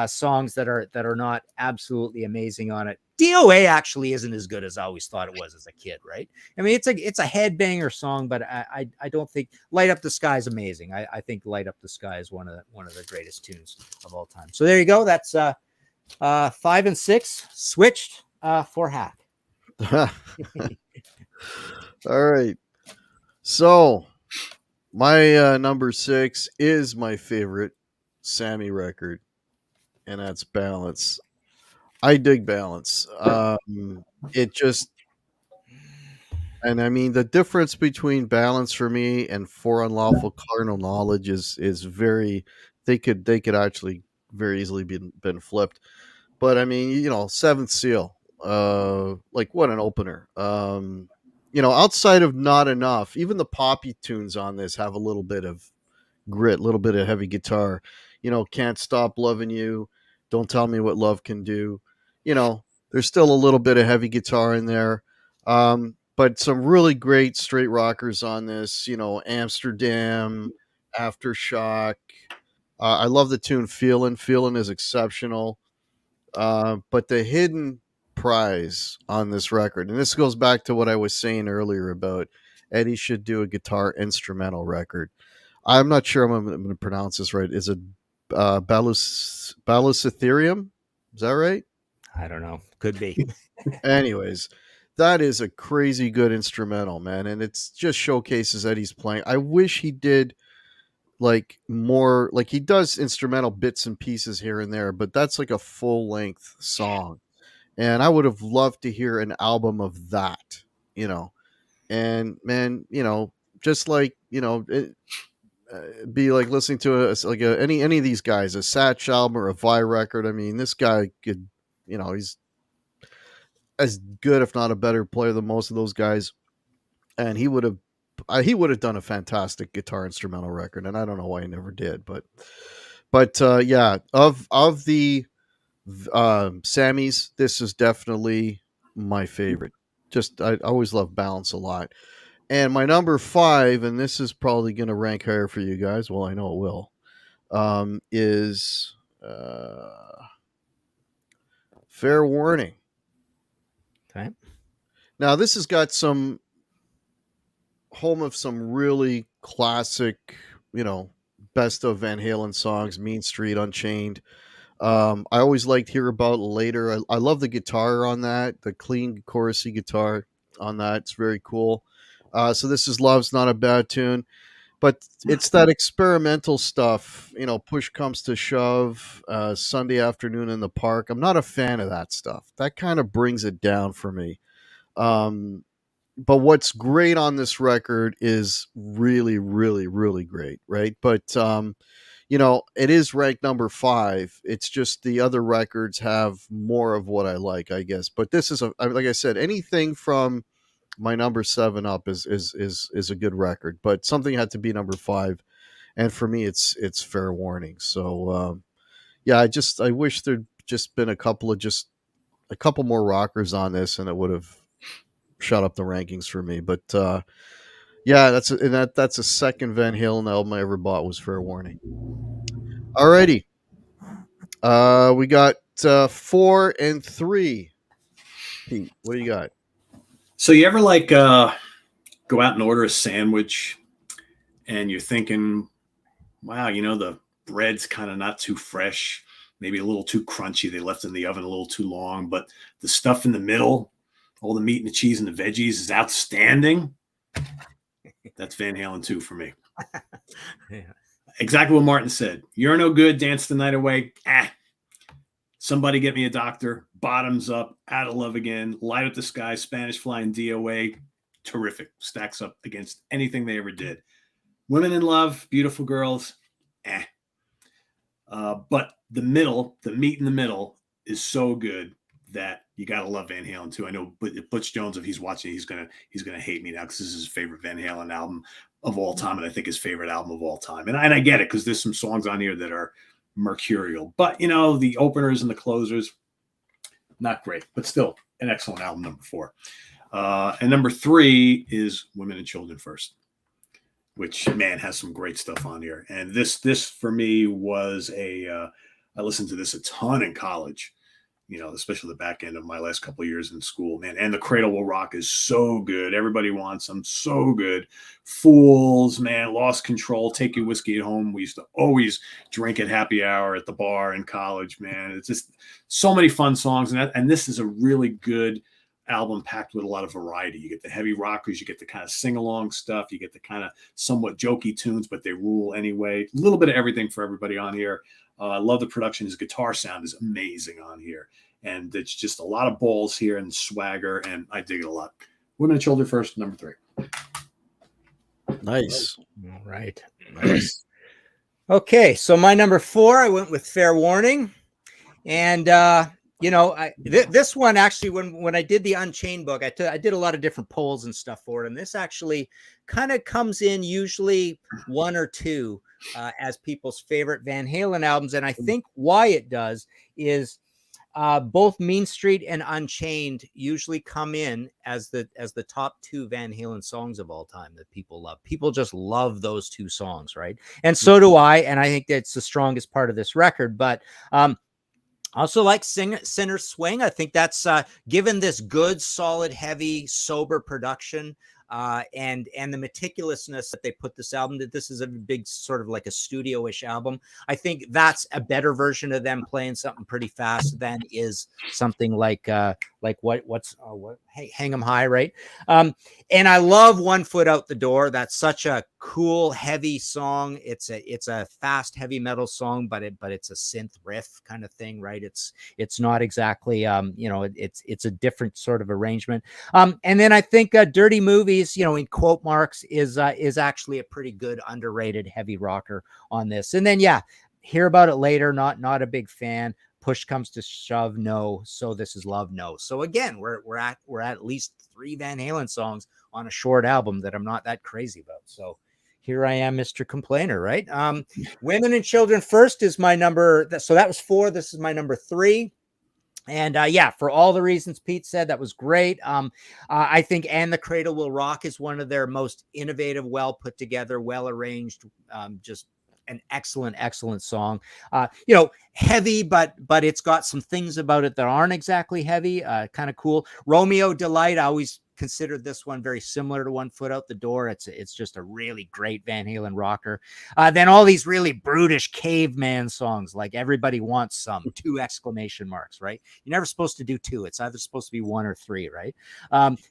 songs that are not absolutely amazing on it. DOA actually isn't as good as I always thought it was as a kid, right? I mean, it's a headbanger song, but I don't think Light Up the Sky is amazing. I think Light Up the Sky is one of the greatest tunes of all time. So there you go. That's 5 and 6 switched for Hack. All right. So my number 6 is my favorite Sammy record, and that's Balance. I dig Balance. It just, and I mean, the difference between Balance for me and For Unlawful Carnal Knowledge is very, they could actually very easily been flipped. But I mean, Seventh Seal, like what an opener. Outside of Not Enough, even the poppy tunes on this have a little bit of grit, a little bit of heavy guitar. Can't Stop Loving You, Don't Tell Me What Love Can Do. There's still a little bit of heavy guitar in there. But some really great straight rockers on this, Amsterdam, Aftershock. I love the tune Feelin'. Feelin' is exceptional. But the hidden prize on this record, and this goes back to what I was saying earlier about Eddie should do a guitar instrumental record. I'm not sure I'm going to pronounce this right. Is it Balusitherium? Is that right? I don't know. Could be. Anyways, that is a crazy good instrumental, man, and it's just showcases that he's playing. I wish he did like more, like he does instrumental bits and pieces here and there, but that's like a full length song. And I would have loved to hear an album of that, you know. And man, you know, just like, you know, be like listening to any of these guys, a Satch album or a Vi record. I mean, this guy could, you know, he's as good, if not a better player than most of those guys, and he would have done a fantastic guitar instrumental record, and I don't know why he never did, but yeah, of the Sammys, this is definitely my favorite. Just I always love Balance a lot, and my number 5, and this is probably going to rank higher for you guys. Well, I know it will. Is Fair Warning. Okay. Now this has got some home of some really classic, you know, best of Van Halen songs, Mean Street, Unchained. I always liked Hear About Later. I love the guitar on that, the clean chorusy guitar on that. It's very cool. So this is Love's Not a Bad Tune, but it's that experimental stuff, you know, Push Comes to Shove, Sunday Afternoon in the Park. I'm not a fan of that stuff. That kind of brings it down for me. But what's great on this record is really, really, really great, right? But you know, it is ranked number 5. It's just the other records have more of what I like, I guess. But this is like I said, anything from my number 7 up is a good record. But something had to be number 5, and for me, it's Fair Warning. So yeah, I wish there'd just been a couple more rockers on this, and it would have shut up the rankings for me. But yeah, that's a second Van Halen album I ever bought was Fair Warning. Alrighty. We got 4 and 3. Pete, what do you got? So you ever like go out and order a sandwich and you're thinking, wow, you know, the bread's kind of not too fresh, maybe a little too crunchy. They left it in the oven a little too long, but the stuff in the middle, all the meat and the cheese and the veggies is outstanding. That's Van Halen 2 for me. Yeah. Exactly what Martin said. You're no good. Dance the night away. Somebody get me a doctor. Bottoms up. Out of love again. Light up the sky. Spanish flying DOA. Terrific. Stacks up against anything they ever did. Women in Love. Beautiful girls. But the middle, the meat in the middle, is so good that you gotta love Van Halen too. I know Butch Jones, if he's watching, he's gonna hate me now because this is his favorite Van Halen album of all time, and I think his favorite album of all time. And I get it because there's some songs on here that are mercurial, but you know, the openers and the closers, not great, but still an excellent album. Number 4, and number 3 is Women and Children First, which man has some great stuff on here. And this for me was I listened to this a ton in college. You know, especially the back end of my last couple of years in school, man. And The Cradle Will Rock is so good. Everybody wants them. So good. Fools, man. Lost Control. Take Your Whiskey at Home. We used to always drink at happy hour at the bar in college, man. It's just so many fun songs. And this is a really good album packed with a lot of variety. You get the heavy rockers. You get the kind of sing-along stuff. You get the kind of somewhat jokey tunes, but they rule anyway. A little bit of everything for everybody on here. I love the production. His guitar sound is amazing on here. And it's just a lot of balls here and swagger, and I dig it a lot. Women and Children First, number 3. Nice. All right. Nice. Okay, so my number 4, I went with Fair Warning. And, you know, this one actually, when I did the Unchained book, I did a lot of different polls and stuff for it. And this actually kind of comes in usually 1 or 2 as people's favorite Van Halen albums. And I think why it does is both Mean Street and Unchained usually come in as the top 2 Van Halen songs of all time that people love. People just love those 2 songs, right? And so do I. And I think that's the strongest part of this record. But also like Sinner's Swing. I think that's given this good, solid, heavy, sober production. and the meticulousness that they put this album. That this is a big sort of like a studio-ish album. I think that's a better version of them playing something pretty fast than is something like Hang 'em High, right? And I love One Foot Out the Door. That's such a cool, heavy song. It's a fast, heavy metal song, but it's a synth riff kind of thing, right? It's not exactly it's a different sort of arrangement. And then I think Dirty Movies, in quote marks, is actually a pretty good underrated heavy rocker on this. And then Hear About It Later. Not a big fan. Push Comes to Shove, no. So This Is Love, no. So again, we're at least 3 Van Halen songs on a short album that I'm not that crazy about. So here I am, Mr. Complainer, right? Women and Children First is my number. So that was 4. This is my number 3. And for all the reasons Pete said, that was great. I think And the Cradle Will Rock is one of their most innovative, well put together, well arranged, just an excellent song. Heavy, but it's got some things about it that aren't exactly heavy. Kind of cool. Romeo Delight, I always considered this one very similar to One Foot Out the Door. It's just a really great Van Halen rocker. Then all these really brutish caveman songs, like Everybody Wants Some, 2 exclamation marks, right? You're never supposed to do 2. It's either supposed to be 1 or 3, right?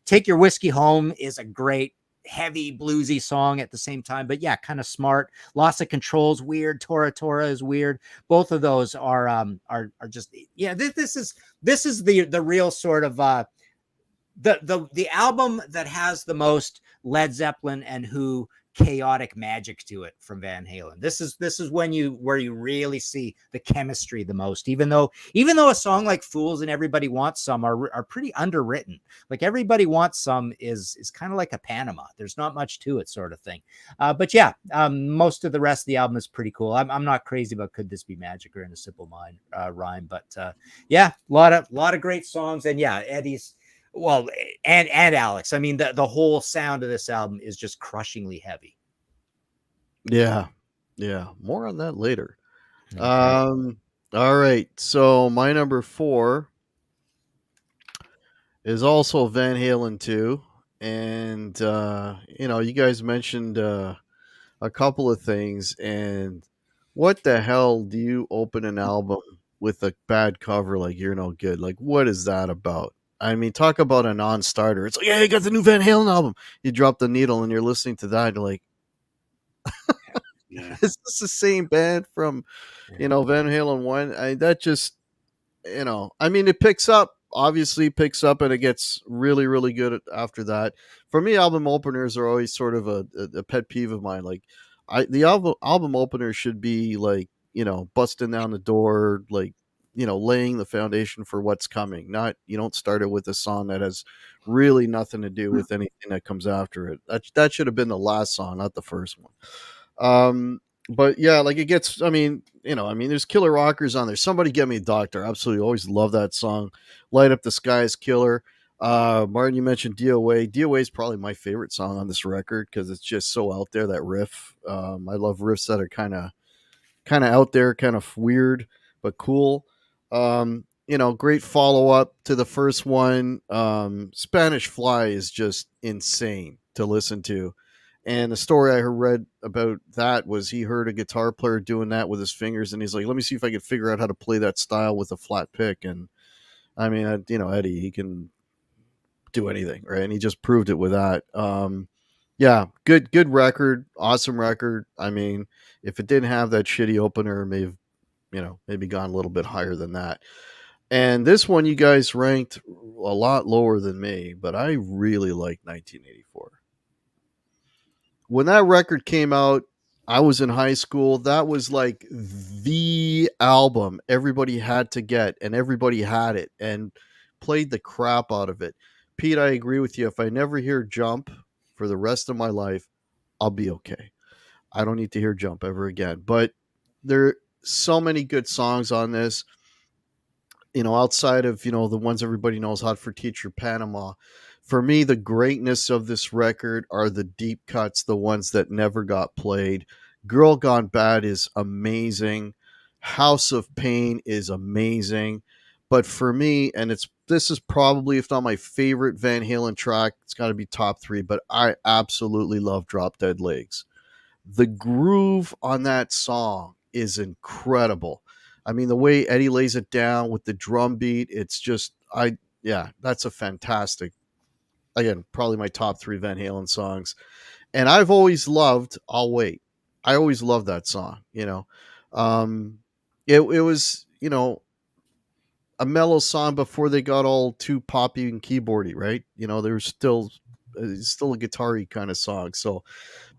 Take Your Whiskey Home is a great heavy bluesy song at the same time, but kind of smart. Loss of Control's weird. Tora Tora is weird. Both of those are just this is the real sort of the album that has the most Led Zeppelin and Who chaotic magic to it from Van Halen. This is where you really see the chemistry the most, even though a song like Fools and Everybody Wants Some are pretty underwritten. Like Everybody Wants Some is kind of like a Panama. There's not much to it, sort of thing. But most of the rest of the album is pretty cool. I'm not crazy about Could This Be Magic or In a Simple Mind rhyme, but a lot of great songs. And Eddie's, well, and Alex. I mean, the whole sound of this album is just crushingly heavy. Yeah. More on that later. Okay. All right. So my number 4 is also Van Halen 2. And you guys mentioned a couple of things. And what the hell do you open an album with a bad cover like You're No Good? Like, what is that about? I mean, talk about a non-starter. It's like, I got the new Van Halen album. You drop the needle and you're listening to that. You're like, is this the same band from, Van Halen 1? That just, it picks up, obviously picks up, and it gets really, really good after that. For me, album openers are always sort of a pet peeve of mine. Like, the album opener should be like, busting down the door, like, laying the foundation for what's coming. Not, you don't start it with a song that has really nothing to do with anything that comes after it. That should have been the last song, not the first one. But like it gets, there's killer rockers on there. Somebody Get Me a Doctor. Absolutely. Always love that song. Light Up the Sky is killer. Martin, you mentioned DOA. DOA is probably my favorite song on this record because it's just so out there, that riff. I love riffs that are kind of out there, kind of weird, but cool. Great follow-up to the first one. Spanish Fly is just insane to listen to. And the story I read about that was he heard a guitar player doing that with his fingers, and he's like, let me see if I could figure out how to play that style with a flat pick. And I mean, Eddie, he can do anything, right? And he just proved it with that. Good record, awesome record. I mean, if it didn't have that shitty opener, maybe gone a little bit higher than that. And this one you guys ranked a lot lower than me, but I really like 1984. When that record came out, I was in high school. That was like the album everybody had to get, and everybody had it and played the crap out of it. Pete, I agree with you. If I never hear Jump for the rest of my life, I'll be okay. I don't need to hear Jump ever again. But there are so many good songs on this. Outside of, the ones everybody knows, Hot for Teacher, Panama. For me, the greatness of this record are the deep cuts, the ones that never got played. Girl Gone Bad is amazing. House of Pain is amazing. But for me, and this is probably, if not my favorite Van Halen track, it's got to be top 3. But I absolutely love Drop Dead Legs. The groove on that song is incredible. I mean, the way Eddie lays it down with the drum beat, it's just, that's a fantastic, again, probably my top 3 Van Halen songs. And I've always loved I'll Wait. I always loved that song. It was, a mellow song before they got all too poppy and keyboardy, right? There was still a guitar-y kind of song. So,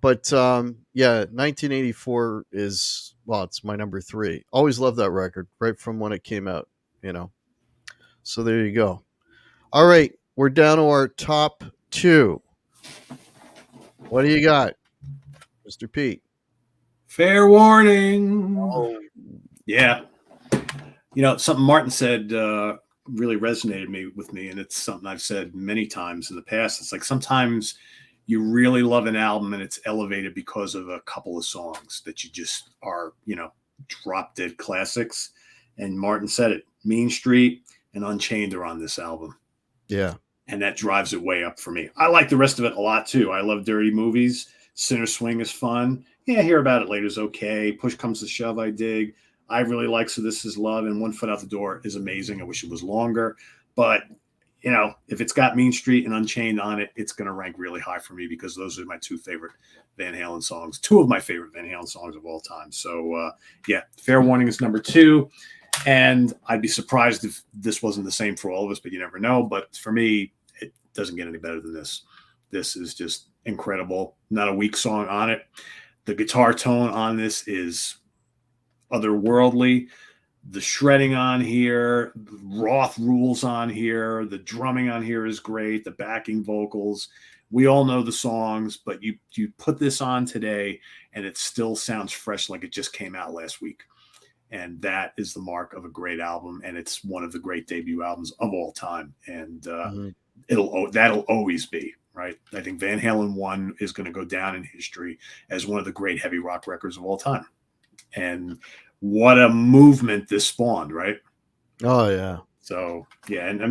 but 1984 is, well, it's my number 3. Always loved that record right from when it came out. So there you go. All right, we're down to our top 2. What do you got, Mr. Pete? Fair warning. Oh, Yeah. Something Martin said really resonated with me, and it's something I've said many times in the past. It's like sometimes you really love an album and it's elevated because of a couple of songs that you just are, drop dead classics. And Martin said it, Mean Street and Unchained are on this album. yeah. And that drives it way up for me. I like the rest of it a lot too. I love Dirty Movies. Sinner Swing is fun. Yeah, Hear About It Later is okay. Push Comes to Shove, I dig. I really like So This Is Love, and One Foot Out the Door is amazing. I wish it was longer. But, if it's got Mean Street and Unchained on it, it's going to rank really high for me because those are my 2 favorite Van Halen songs. 2 of my favorite Van Halen songs of all time. So, Fair Warning is number 2. And I'd be surprised if this wasn't the same for all of us, but you never know. But for me, it doesn't get any better than this. This is just incredible. Not a weak song on it. The guitar tone on this is otherworldly. The shredding on here, Roth rules on here. The drumming on here is great. The backing vocals. We all know the songs, but you put this on today and it still sounds fresh like it just came out last week. And that is the mark of a great album. And it's one of the great debut albums of all time. And that'll always be, right? I think Van Halen 1 is going to go down in history as one of the great heavy rock records of all time. And what a movement this spawned, right? Oh, yeah. So, yeah. And,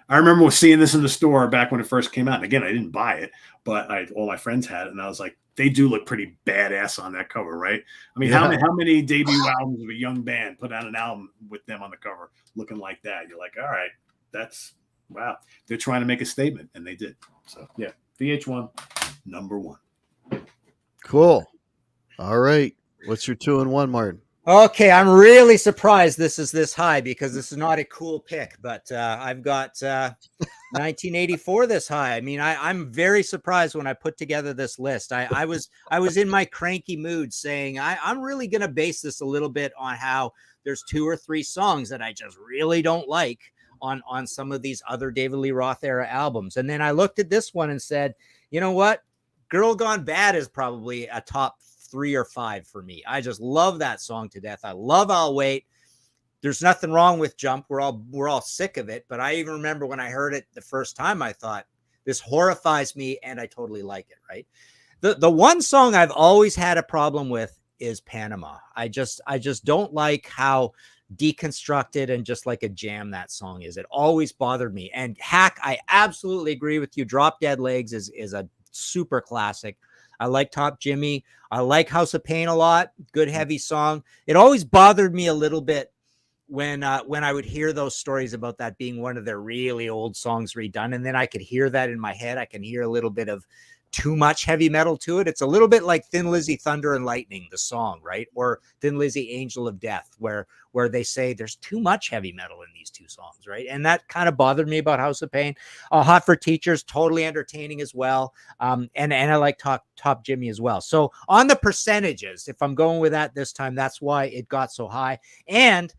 I remember seeing this in the store back when it first came out. And again, I didn't buy it, but all my friends had it. And I was like, they do look pretty badass on that cover, right? I mean, how many debut albums of a young band put out an album with them on the cover looking like that? You're like, all right, wow. They're trying to make a statement, and they did. So, yeah, VH1, number 1. Cool. All right. What's your 2 and 1, Martin? Okay, I'm really surprised this is this high because this is not a cool pick, but I've got 1984 this high. I mean, I'm very surprised when I put together this list. I was in my cranky mood saying I'm really going to base this a little bit on how there's 2 or 3 songs that I just really don't like on some of these other David Lee Roth era albums. And then I looked at this one and said, you know what? Girl Gone Bad is probably a top 3 or 5 for me. I just love that song to death. I love I'll Wait. There's nothing wrong with Jump. We're all sick of it. But I even remember when I heard it the first time, I thought, this horrifies me, and I totally like it, right? The one song I've always had a problem with is Panama. I just don't like how deconstructed and just like a jam that song is. It always bothered me. And Hack, I absolutely agree with you. Drop Dead Legs is a super classic. I like Top Jimmy. I like House of Pain a lot. Good heavy song. It always bothered me a little bit when I would hear those stories about that being one of their really old songs redone. And then I could hear that in my head. I can hear a little bit of too much heavy metal to it. It's a little bit like Thin Lizzy, Thunder and Lightning, the song, right? Or Thin Lizzy, Angel of Death, where they say there's too much heavy metal in these 2 songs, right? And that kind of bothered me about House of Pain. Hot for Teachers, totally entertaining as well. And I like Top Jimmy as well. So on the percentages, if I'm going with that this time, that's why it got so high. And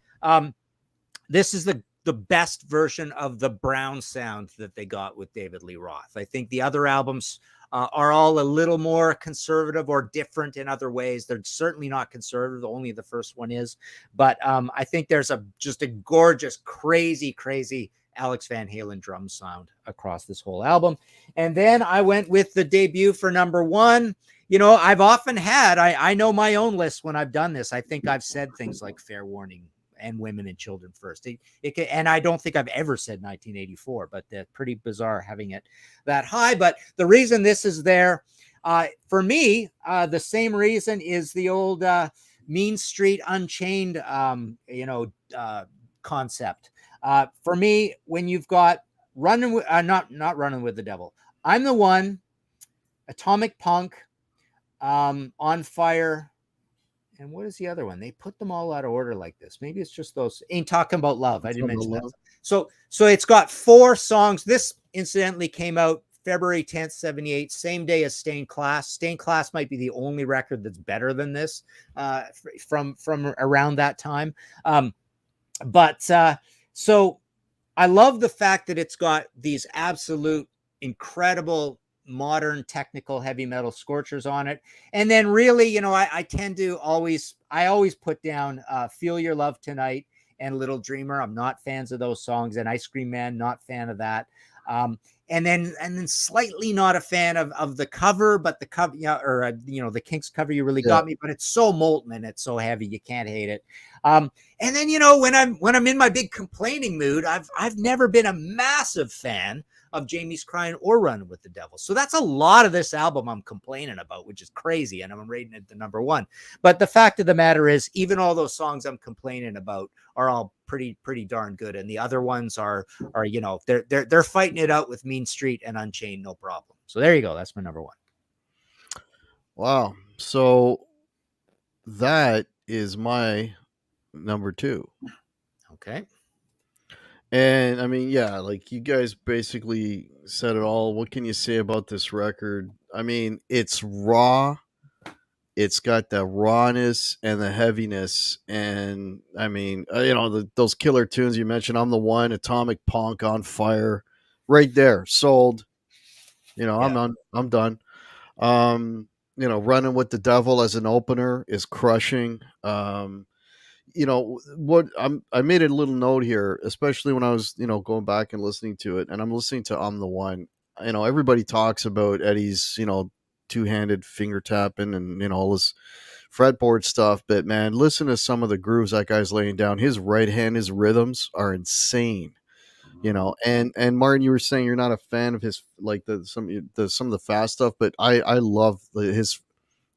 this is the best version of the Brown sound that they got with David Lee Roth. I think the other albums are all a little more conservative or different in other ways. They're certainly not conservative. Only the first one is. But I think there's just a gorgeous, crazy Alex Van Halen drum sound across this whole album. And then I went with the debut for number 1. I've often had, I know my own list when I've done this. I think I've said things like Fair Warning and women and children first. And I don't think I've ever said 1984, but pretty bizarre having it that high. But the reason this is there, for me, the same reason is the old Mean Street Unchained, concept. For me, when you've got running with, not running with the devil, I'm the one, Atomic Punk, On Fire, and what is the other one? They put them all out of order like this. Maybe it's just those. Ain't Talking About Love. I didn't mention that. So it's got 4 songs. This incidentally came out February 10th, 78, same day as Stained Class. Stained Class might be the only record that's better than this from around that time. So I love the fact that it's got these absolute incredible modern technical heavy metal scorchers on it. And then really, I tend to always put down Feel Your Love Tonight and Little Dreamer. I'm not fans of those songs. And Ice Cream Man, not fan of that. And then slightly not a fan of the cover, but the cover, the Kinks cover, You Really Got Me, but it's so molten and it's so heavy, you can't hate it. And then, when I'm in my big complaining mood, I've never been a massive fan of Jamie's Crying or Running with the Devil. So that's a lot of this album I'm complaining about, which is crazy. And I'm rating it the number 1. But the fact of the matter is, even all those songs I'm complaining about are all pretty darn good. And the other ones are they're fighting it out with Mean Street and Unchained, no problem. So there you go. That's my number 1. Wow. So that is my number 2. Okay. And I mean, yeah, like you guys basically said it all. What can you say about this record? I mean, it's raw. It's got the rawness and the heaviness. And I mean, those killer tunes you mentioned, I'm the One, Atomic Punk, On Fire, right there, sold. I'm done. Running with the Devil as an opener is crushing. I made a little note here, especially when I was, going back and listening to it, and I'm listening to I'm the One. Everybody talks about Eddie's, two-handed finger tapping and, all this fretboard stuff, but man, listen to some of the grooves that guy's laying down. His right hand, his rhythms are insane. And Martin, you were saying you're not a fan of his, like some of the fast stuff, but I love his.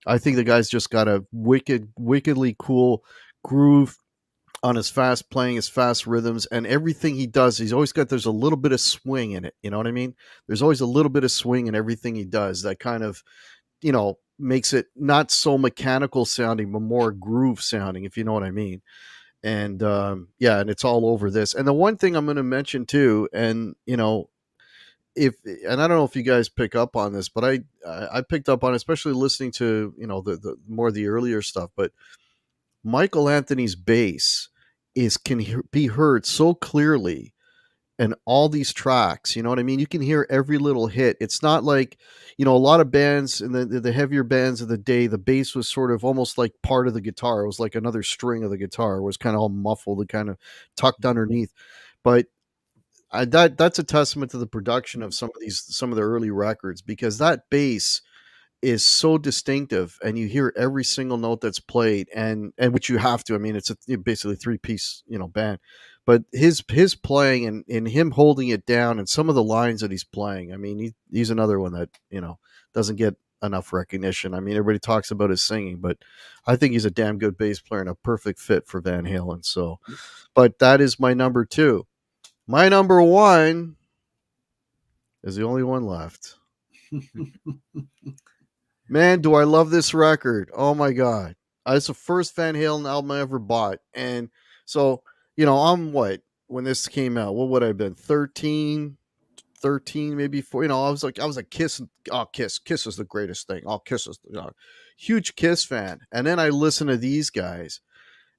I think the guy's just got a wickedly cool groove on his fast playing, his fast rhythms, and everything he does. There's a little bit of swing in it. You know what I mean? There's always a little bit of swing in everything he does that kind of, makes it not so mechanical sounding, but more groove sounding, if you know what I mean. And and it's all over this. And the one thing I'm going to mention too, and and I don't know if you guys pick up on this, but I picked up on it, especially listening to the more of the earlier stuff. But Michael Anthony's bass can be heard so clearly in all these tracks. You know what I mean? You can hear every little hit. It's not like a lot of bands and the heavier bands of the day, the bass was sort of almost like part of the guitar. It was like another string of the guitar. It was kind of all muffled and kind of tucked underneath. But that's a testament to the production of some of the early records, because that bass is so distinctive and you hear every single note that's played, and which you have to. I mean, it's basically 3-piece, band, but his playing and him holding it down and some of the lines that he's playing. I mean, he's another one that, doesn't get enough recognition. I mean, everybody talks about his singing, but I think he's a damn good bass player and a perfect fit for Van Halen. So, but that is my number 2. My number 1 is the only one left. Man, do I love this record. Oh my God. It's the first Van Halen album I ever bought. And so, I'm when this came out, what would I have been? 13, maybe 4. I was a Kiss. Oh, Kiss is the greatest thing. Oh, Kiss is huge Kiss fan. And then I listen to these guys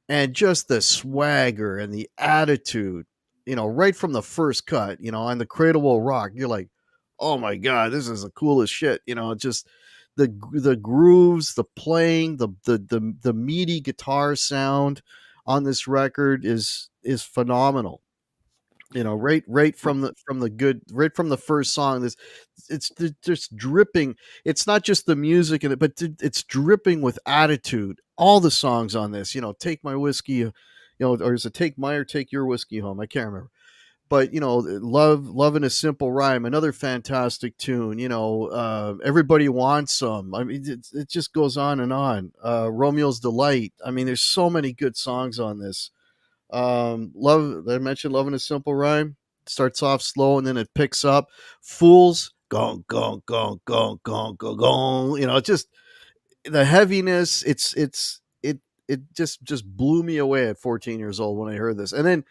and just the swagger and the attitude, right from the first cut, and the Cradle Will Rock. You're like, oh my God, this is the coolest shit. Just the grooves, the playing, the meaty guitar sound on this record is phenomenal. Right from the first song, it's just dripping. It's not just the music in it, but it's dripping with attitude. All the songs on this, Take My Whiskey or is it Take My or Take Your Whiskey Home? I can't remember. But love in a simple rhyme, another fantastic tune. Everybody wants some. I mean, it just goes on and on. Romeo's Delight. I mean, there's so many good songs on this. Love. I mentioned Love in a Simple Rhyme. Starts off slow and then it picks up. Fools, gong gong gong gong gong gong gong. Just the heaviness. It just blew me away at 14 years old when I heard this. And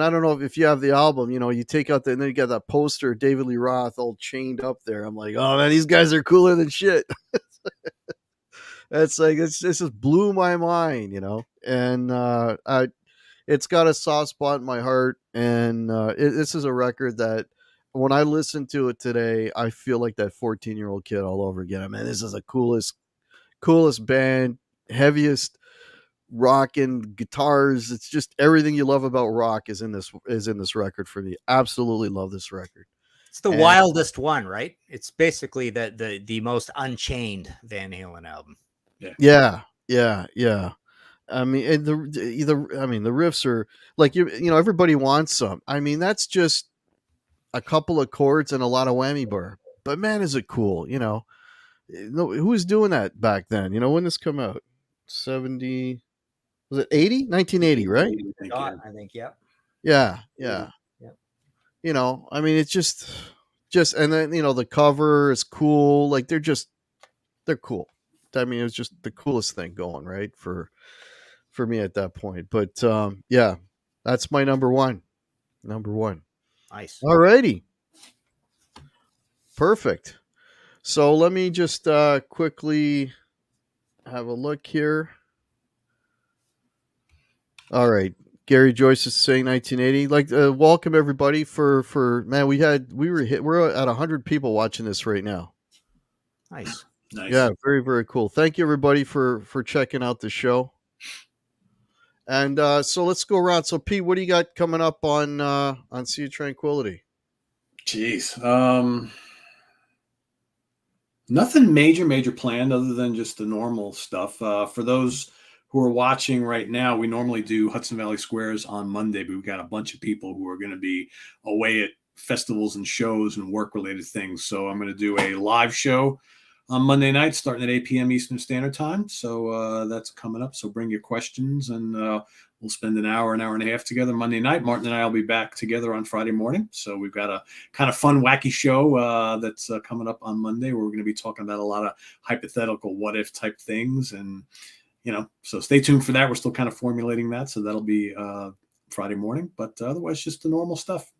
I don't know if you have the album, you take out and then you got that poster of David Lee Roth all chained up there. I'm like, oh man, these guys are cooler than shit. It's like this just blew my mind, and it's got a soft spot in my heart. And this is a record that when I listen to it today, I feel like that 14-year-old kid all over again. I mean, this is the coolest band, heaviest rocking guitars. It's just everything you love about rock is in this record for me. Absolutely love this record. It's the wildest one, right? It's basically the most unchained Van Halen album. Yeah. I mean, and the riffs are like everybody wants some. I mean, that's just a couple of chords and a lot of whammy bar. But man, is it cool? Who was doing that back then? When this come out? 70. Was it 80? 1980, right? I think, yeah. Yeah. I mean, it's just, and then, the cover is cool. Like they're cool. I mean, it was just the coolest thing going, right? For me at that point. But, yeah, that's my number one. Nice. All righty. Perfect. So let me just, quickly have a look here. All right. Gary Joyce is saying 1980. Like, welcome everybody for man. We're at 100 people watching this right now. Nice. Yeah, very, very cool. Thank you everybody for checking out the show. And so let's go around. So Pete, what do you got coming up on Sea of Tranquility? Jeez. Nothing major planned other than just the normal stuff. For those who are watching right now, we normally do Hudson Valley Squares on Monday, but we've got a bunch of people who are going to be away at festivals and shows and work-related things. So I'm going to do a live show on Monday night starting at 8 p.m. Eastern Standard Time. So that's coming up. So bring your questions, and we'll spend an hour and a half together Monday night. Martin and I will be back together on Friday morning. So we've got a kind of fun, wacky show that's coming up on Monday where we're going to be talking about a lot of hypothetical what-if type things. And so stay tuned for that. We're still kind of formulating that. So that'll be Friday morning, but otherwise just the normal stuff.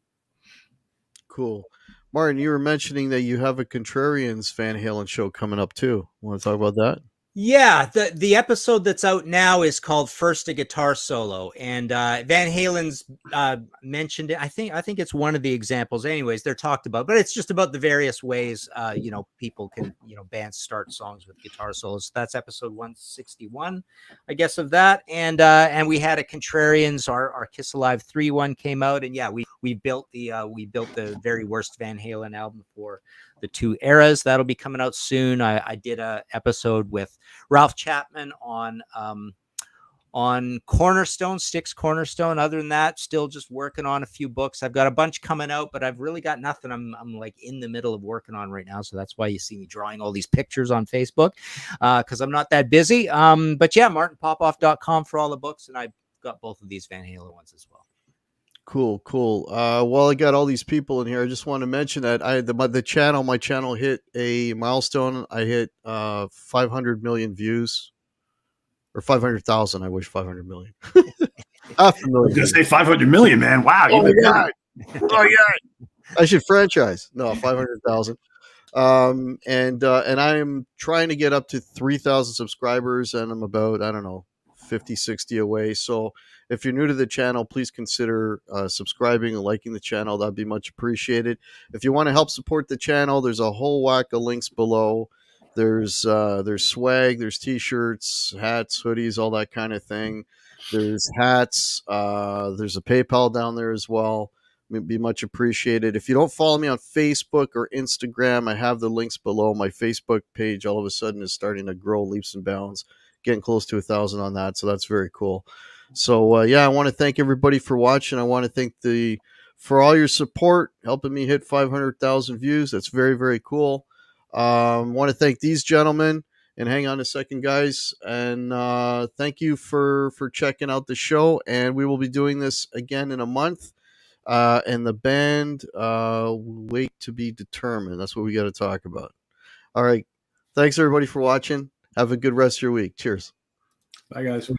Cool. Martin, you were mentioning that you have a Contrarians Van Halen show coming up too. Want to talk about that? Yeah, the episode that's out now is called First a Guitar Solo, and Van Halen's mentioned it. I think it's one of the examples. Anyways, they're talked about, but it's just about the various ways people can bands start songs with guitar solos. So that's episode 161, I guess, of that. And we had a Contrarians, our Kiss Alive 3 came out, and yeah, we built the very worst Van Halen album for the two eras. That'll be coming out soon. I did a episode with Ralph Chapman on Cornerstone, Styx Cornerstone. Other than that, still just working on a few books. I've got a bunch coming out, but I've really got nothing I'm like in the middle of working on right now. So that's why you see me drawing all these pictures on Facebook, because I'm not that busy. But yeah, martinpopoff.com for all the books, and I've got both of these Van Halen ones as well. Cool. While I got all these people in here, I just want to mention that my channel hit a milestone. I hit 500 million views, or 500,000. I wish 500 million. Half a million. I was going to say 500 million, man. Wow. Oh my god. I should franchise. No, 500,000. And I am trying to get up to 3,000 subscribers, and I'm about, I don't know, 50, 60 away. So if you're new to the channel, please consider subscribing and liking the channel. That'd be much appreciated. If you want to help support the channel, there's a whole whack of links below. There's swag, there's t-shirts, hats, hoodies, all that kind of thing. There's hats. There's a PayPal down there as well. It'd be much appreciated. If you don't follow me on Facebook or Instagram, I have the links below. My Facebook page all of a sudden is starting to grow leaps and bounds, getting close to 1,000 on that. So that's very cool. So yeah, I want to thank everybody for watching. I want to thank for all your support, helping me hit 500,000 views. That's very, very cool. Want to thank these gentlemen. And hang on a second, guys. And thank you for checking out the show. And we will be doing this again in a month. And the band, wait to be determined. That's what we got to talk about. All right. Thanks everybody for watching. Have a good rest of your week. Cheers. Bye, guys.